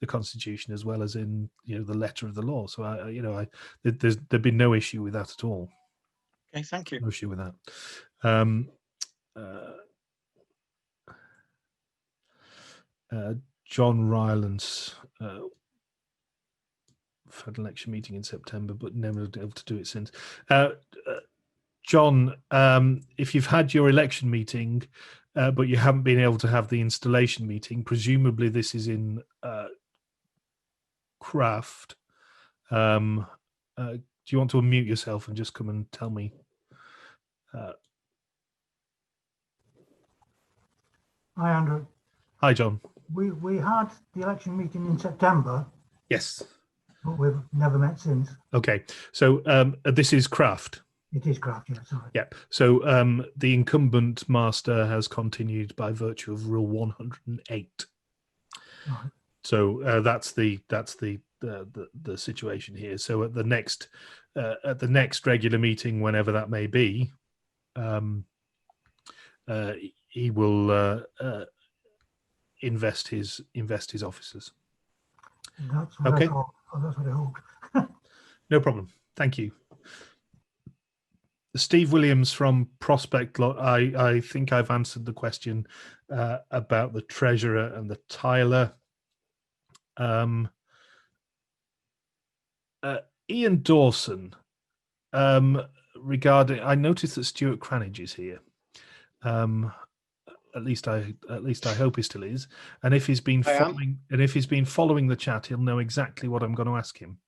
Constitution as well as in, you know, the letter of the law. So, there'd be no issue with that at all. Okay, thank you. No issue with that. John Rylands had an election meeting in September, but never been able to do it since. John, if you've had your election meeting, but you haven't been able to have the installation meeting, presumably this is in Craft. Do you want to unmute yourself and just come and tell me? Hi, Andrew. Hi, John. We had the election meeting in September. Yes. But we've never met since. Okay. So this is Craft. It is Craft, yeah, sorry. Yep. So the incumbent master has continued by virtue of Rule 108. Right. So that's the situation here. So at the next regular meeting, whenever that may be, he will invest his officers. That's what Okay. I thought. That's what I hoped. No problem. Thank you. Steve Williams from Prospect. I think I've answered the question about the treasurer and the tiler. Ian Dawson, regarding, I noticed that Stuart Cranage is here. At least I hope he still is. And if he's been following the chat, he'll know exactly what I'm going to ask him.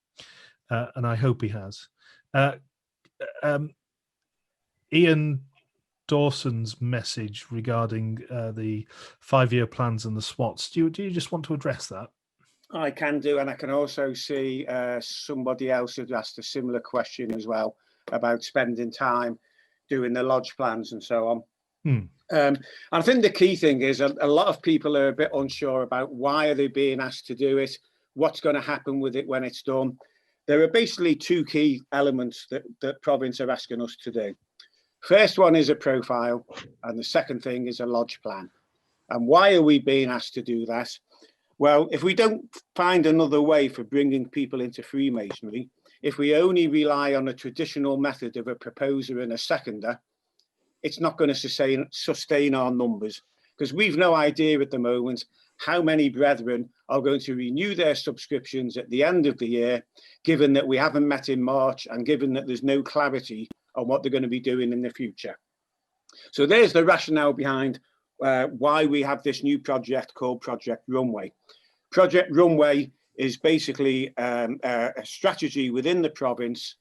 And I hope he has. Ian Dawson's message regarding the 5-year plans and the SWOT. Stuart, do you just want to address that? I can do, and I can also see somebody else who asked a similar question as well about spending time doing the lodge plans and so on. And I think the key thing is a lot of people are a bit unsure about why are they being asked to do it, what's going to happen with it when it's done. There are basically 2 key elements that Province are asking us to do. First one is a profile, and the second thing is a lodge plan. And why are we being asked to do that? Well, if we don't find another way for bringing people into Freemasonry, if we only rely on a traditional method of a proposer and a seconder, it's not going to sustain our numbers, because we've no idea at the moment how many brethren are going to renew their subscriptions at the end of the year, given that we haven't met in March and given that there's no clarity on what they're going to be doing in the future. So there's the rationale behind why we have this new project called Project Runway. Project Runway is basically a strategy within the province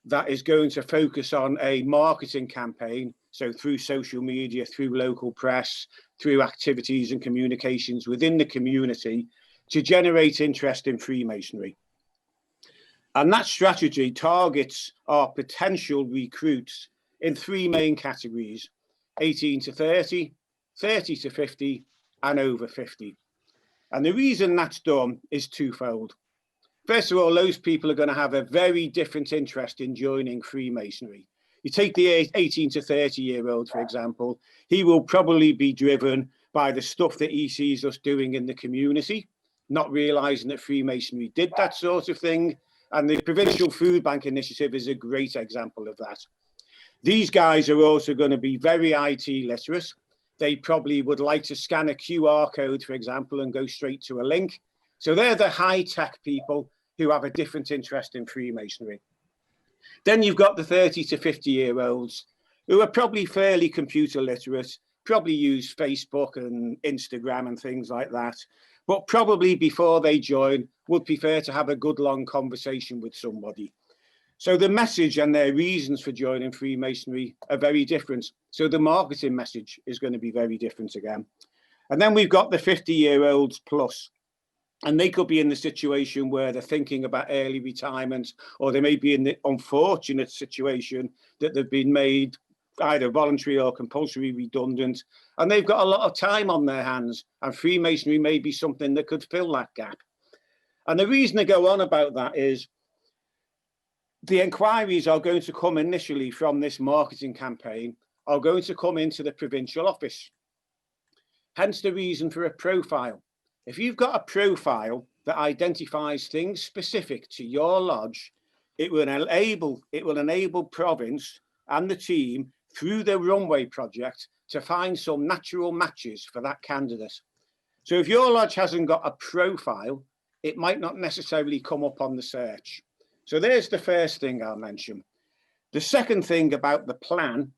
that is going to focus on a marketing campaign. So through social media, through local press, through activities and communications within the community to generate interest in Freemasonry. And that strategy targets our potential recruits in 3 main categories: 18 to 30, 30 to 50, and over 50. And the reason that's done is twofold. First of all, those people are going to have a very different interest in joining Freemasonry. You take the 18 to 30-year-old, for example, he will probably be driven by the stuff that he sees us doing in the community, not realizing that Freemasonry did that sort of thing. And the Provincial Food Bank Initiative is a great example of that. These guys are also going to be very IT literate. They probably would like to scan a QR code, for example, and go straight to a link. So they're the high-tech people who have a different interest in Freemasonry. Then you've got the 30 to 50-year-olds who are probably fairly computer literate, probably use Facebook and Instagram and things like that, but probably before they join would prefer to have a good long conversation with somebody. So the message and their reasons for joining Freemasonry are very different. So the marketing message is going to be very different again. And then we've got the 50-year-olds plus. And they could be in the situation where they're thinking about early retirement, or they may be in the unfortunate situation that they've been made either voluntary or compulsory redundant, and they've got a lot of time on their hands, and Freemasonry may be something that could fill that gap. And the reason I go on about that is the inquiries are going to come initially from this marketing campaign, are going to come into the provincial office. Hence the reason for a profile. If you've got a profile that identifies things specific to your lodge, it will enable Province and the team through the Runway project to find some natural matches for that candidate. So if your lodge hasn't got a profile, it might not necessarily come up on the search. So there's the first thing I'll mention. The second thing about the plan,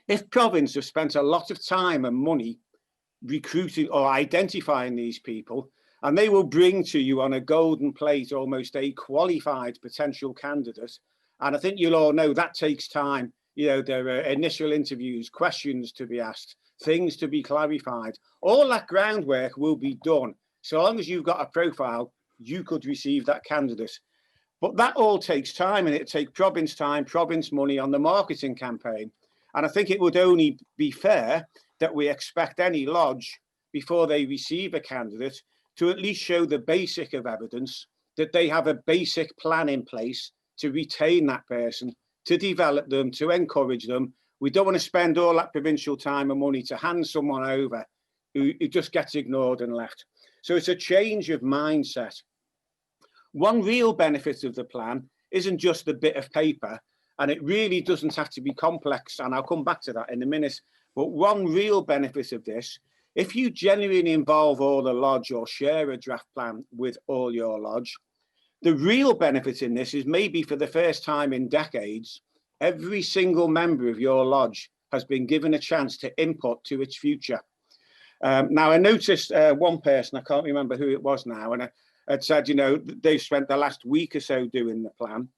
if Province have spent a lot of time and money recruiting or identifying these people, and they will bring to you on a golden plate almost a qualified potential candidate. And I think you'll all know that takes time. You know, there are initial interviews, questions to be asked, things to be clarified. All that groundwork will be done. So long as you've got a profile, you could receive that candidate. But that all takes time, and it takes Province time, Province money on the marketing campaign. And I think it would only be fair that we expect any lodge, before they receive a candidate, to at least show the basic of evidence that they have a basic plan in place to retain that person, to develop them, to encourage them, We don't want to spend all that provincial time and money to hand someone over who just gets ignored and left. So it's a change of mindset. One real benefit of the plan isn't just the bit of paper, and it really doesn't have to be complex, and I'll come back to that in a minute. But one real benefit of this, if you genuinely involve all the lodge or share a draft plan with all your lodge, the real benefit in this is maybe for the first time in decades, every single member of your lodge has been given a chance to input to its future. Now, I noticed one person, I can't remember who it was now, and had said, you know, they've spent the last week or so doing the plan.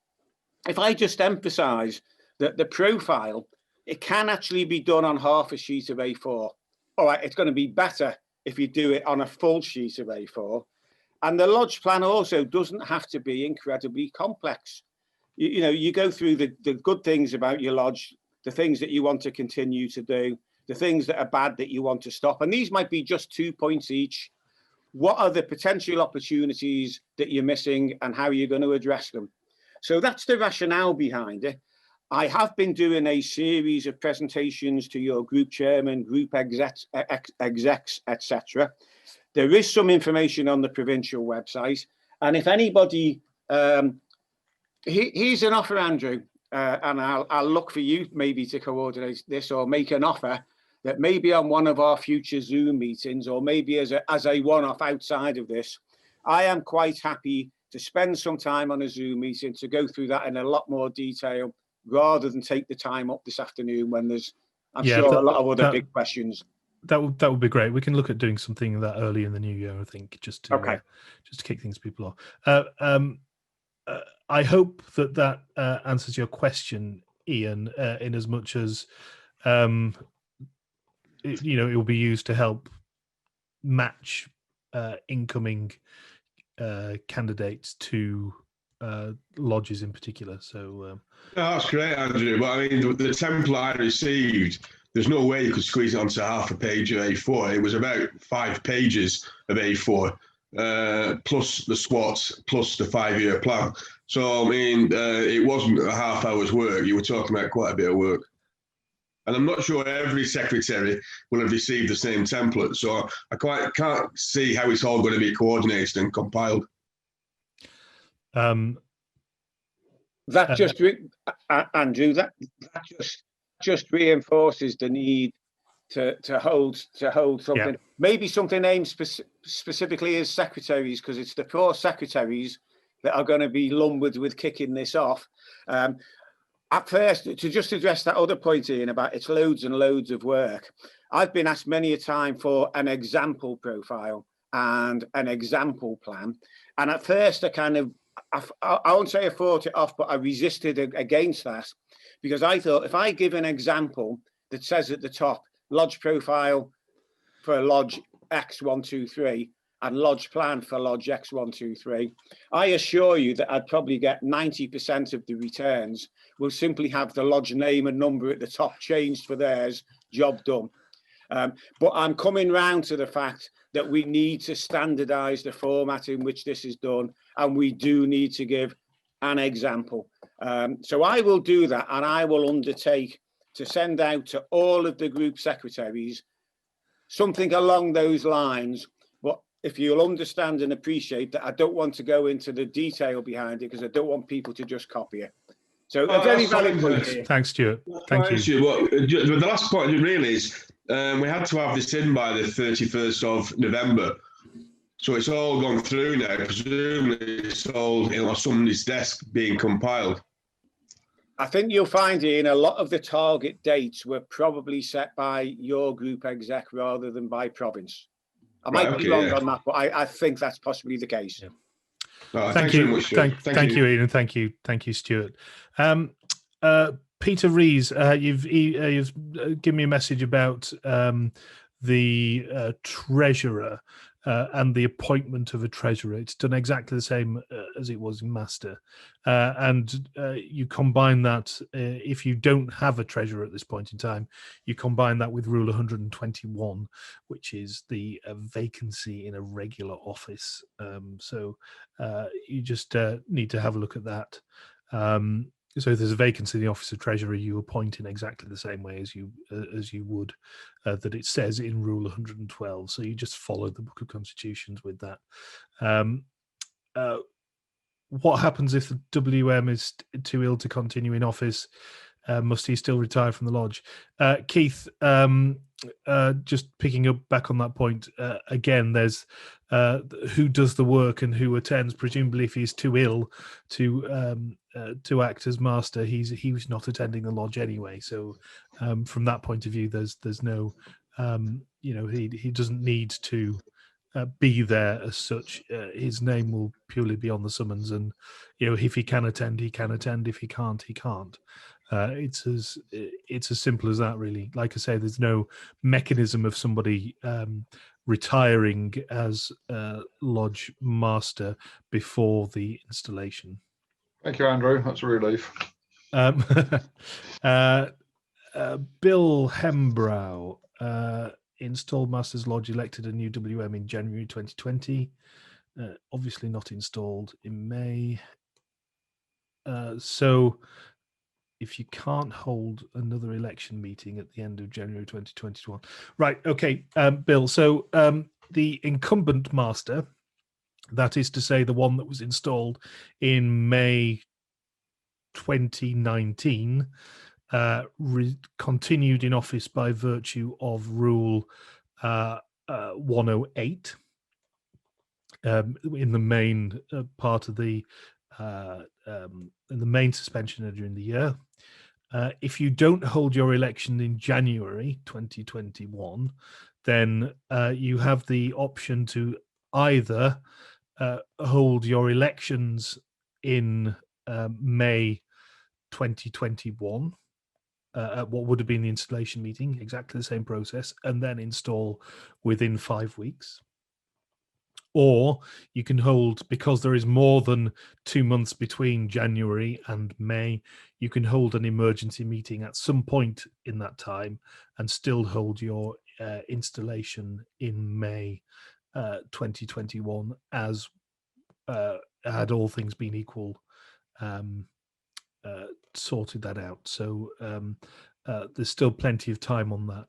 If I just emphasise that the profile, it can actually be done on half a sheet of A4. All right, it's going to be better if you do it on a full sheet of A4. And the lodge plan also doesn't have to be incredibly complex. You know, you go through the good things about your lodge, the things that you want to continue to do, the things that are bad that you want to stop. And these might be just 2 points each. What are the potential opportunities that you're missing and how are you going to address them? So that's the rationale behind it. I have been doing a series of presentations to your group chairman, group execs, etc. There is some information on the provincial website. And if anybody, here's an offer, Andrew, and I'll look for you maybe to coordinate this or make an offer that maybe on one of our future Zoom meetings or maybe as a one-off outside of this, I am quite happy to spend some time on a Zoom meeting to go through that in a lot more detail rather than take the time up this afternoon when there's, I'm sure, a lot of other big questions. That would be great. We can look at doing something that early in the new year, I think, just to kick things people off. I hope that answers your question, Ian, in as much as it will be used to help match incoming candidates to lodges in particular. So that's great, Andrew. But I mean, the template I received, there's no way you could squeeze it onto half a page of A4. It was about 5 pages of A4, plus the SWOT, plus the 5-year plan. So, I mean, it wasn't a half hour's work. You were talking about quite a bit of work. And I'm not sure every secretary will have received the same template. So I can't see how it's all going to be coordinated and compiled. Andrew, that just reinforces the need to hold something, maybe something aimed specifically as secretaries, because it's the poor secretaries that are going to be lumbered with kicking this off. At first, to just address that other point, Ian, about it's loads and loads of work, I've been asked many a time for an example profile and an example plan. And at first, I won't say I fought it off, but I resisted against that, because I thought if I give an example that says at the top, lodge profile for lodge X123 and lodge plan for lodge X123, I assure you that I'd probably get 90% of the returns will simply have the lodge name and number at the top changed for theirs, job done. But I'm coming round to the fact that we need to standardise the format in which this is done, and we do need to give an example. So I will do that, and I will undertake to send out to all of the group secretaries something along those lines. But if you'll understand and appreciate that I don't want to go into the detail behind it, because I don't want people to just copy it. So a very valid point here. Thanks, Stuart. Thank you. Well, the last point really is we had to have this in by the 31st of November. So it's all gone through now. Presumably it's all on somebody's desk being compiled. I think you'll find, Ian, a lot of the target dates were probably set by your group exec rather than by province. I might be wrong on that, but I think that's possibly the case. Yeah. Thank you. Thank you, Ian, and thank you, Stuart. Peter Rees, you've given me a message about the treasurer and the appointment of a treasurer. It's done exactly the same as it was in Master, and you combine that. If you don't have a treasurer at this point in time, you combine that with Rule 121, which is the vacancy in a regular office. So you just need to have a look at that. So if there's a vacancy in the Office of Treasurer, you appoint in exactly the same way as you would that it says in Rule 112. So you just follow the Book of Constitutions with that. What happens if the WM is too ill to continue in office? Must he still retire from the lodge? Keith, just picking up back on that point, again, there's who does the work and who attends. Presumably, if he's too ill to act as master, he was not attending the lodge anyway. So from that point of view, there's no, he doesn't need to be there as such. His name will purely be on the summons, and if he can attend, he can attend. If he can't, he can't. It's as simple as that, really. Like I say, there's no mechanism of somebody retiring as lodge master before the installation. Thank you, Andrew. That's a relief. Bill Hembrow, installed Masters Lodge, elected a new WM in January 2020. Obviously not installed in May. So if you can't hold another election meeting at the end of January 2021. Right, okay, Bill. So the incumbent master, that is to say the one that was installed in May 2019, continued in office by virtue of Rule 108 in the main part of the in the main suspension during the year. If you don't hold your election in January 2021, then you have the option to either hold your elections in May 2021 at what would have been the installation meeting, exactly the same process, and then install within 5 weeks. Or you can hold, because there is more than 2 months between January and May, you can hold an emergency meeting at some point in that time and still hold your installation in May 2021 as had all things been equal, sorted that out. So there's still plenty of time on that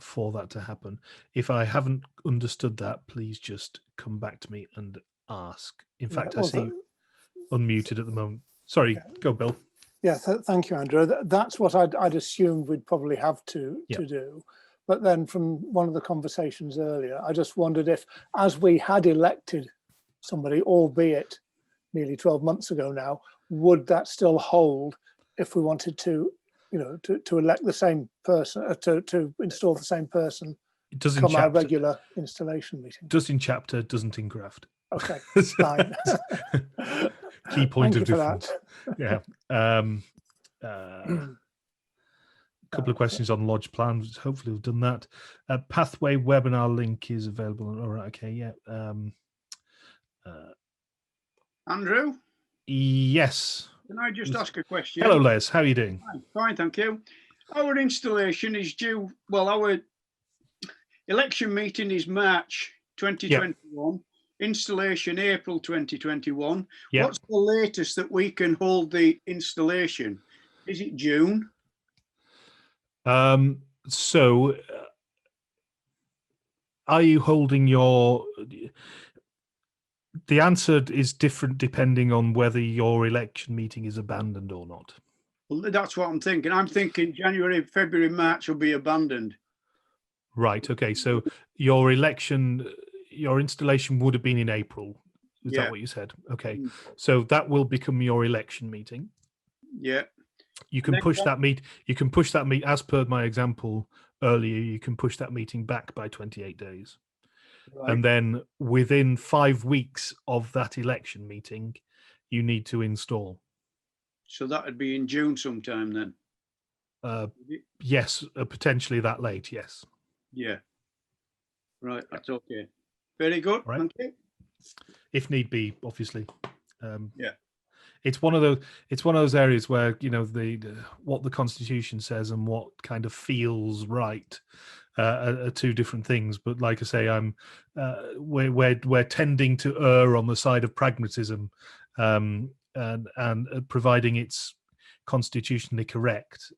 for that to happen. If I haven't understood that, please just come back to me and ask. In fact, I see you unmuted at the moment. Sorry, go Bill. Yeah, thank you, Andrew. That's what I'd assumed we'd probably have to do. But then from one of the conversations earlier, I just wondered if, as we had elected somebody, albeit nearly 12 months ago now, would that still hold if we wanted to, to elect the same person, to install the same person? It does from our regular installation meeting. Does in chapter, doesn't in graft. Okay, fine. Key point Thank of you difference. Yeah. Couple of questions on lodge plans. Hopefully we've done that. Pathway webinar link is available. All right. Okay. Yeah. Andrew? Yes. Can I just ask a question? Hello, Les. How are you doing? Fine, thank you. Our installation is due, well, our election meeting is March 2021. Yep. Installation April 2021. Yep. What's the latest that we can hold the installation? Is it June? So are you holding your... The answer is different depending on whether your election meeting is abandoned or not. Well, that's what I'm thinking. I'm thinking January, February, March will be abandoned. Right. Okay. So your installation would have been in April. Is that what you said? Okay. So that will become your election meeting. Yeah. You can push that meet. You can push that meet, as per my example earlier. You can push that meeting back by 28 days. Right. And then within 5 weeks of that election meeting, you need to install. So that would be in June sometime then? Yes, potentially that late, yes. Yeah. Right, that's okay. Very good, right. Thank you. If need be, obviously. Yeah. It's one of those areas where, what the Constitution says and what kind of feels right are two different things. But like I say, we're tending to err on the side of pragmatism, and providing it's constitutionally correct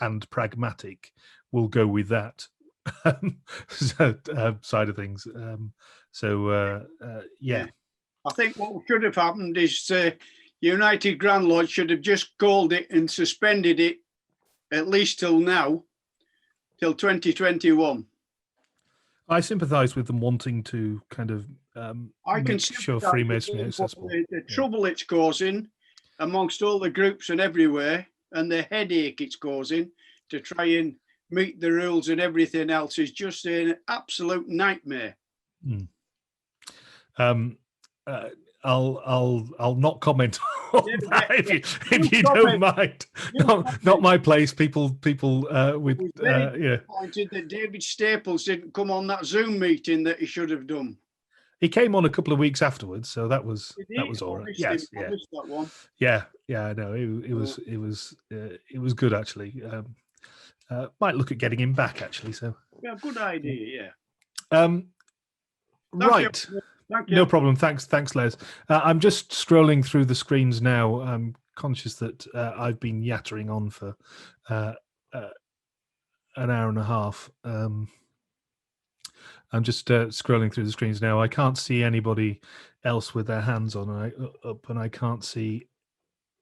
and pragmatic, we'll go with that side of things. Yeah. I think what should have happened is United Grand Lodge should have just called it and suspended it at least till now, till 2021. I sympathise with them wanting to kind of make sure Freemasonry accessible. The trouble it's causing amongst all the groups and everywhere, and the headache it's causing to try and meet the rules and everything else is just an absolute nightmare. I'll not comment on that if you don't mind. Not my place. People with disappointed that David Staples didn't come on that Zoom meeting that he should have done. He came on a couple of weeks afterwards, so that was all right. Yes, I missed that one. Yeah. No, it was good actually. Might look at getting him back actually. So yeah, good idea. Yeah. Right. Thank you. No problem. Thanks, Les. I'm just scrolling through the screens now. I'm conscious that I've been yattering on for an hour and a half. I'm just scrolling through the screens now. I can't see anybody else with their hands up, and I can't see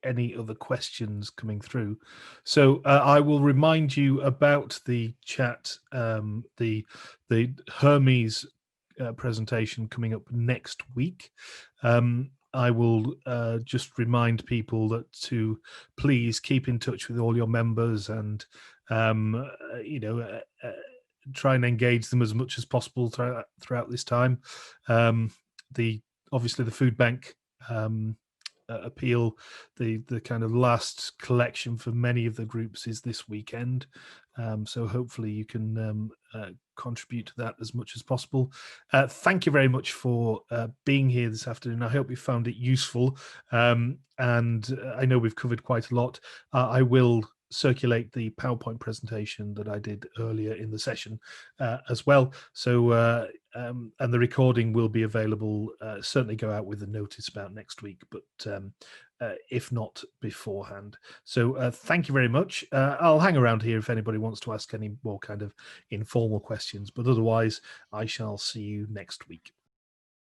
any other questions coming through. So I will remind you about the chat, the Hermes presentation coming up next week. I will just remind people that to please keep in touch with all your members and try and engage them as much as possible throughout this time. Obviously the food bank appeal, the kind of last collection for many of the groups is this weekend, so hopefully you can contribute to that as much as possible. Thank you very much for being here this afternoon. I hope you found it useful, and I know we've covered quite a lot. I will circulate the PowerPoint presentation that I did earlier in the session as well. So and the recording will be available, certainly go out with a notice about next week, but if not beforehand. So thank you very much. I'll hang around here if anybody wants to ask any more kind of informal questions, but otherwise I shall see you next week.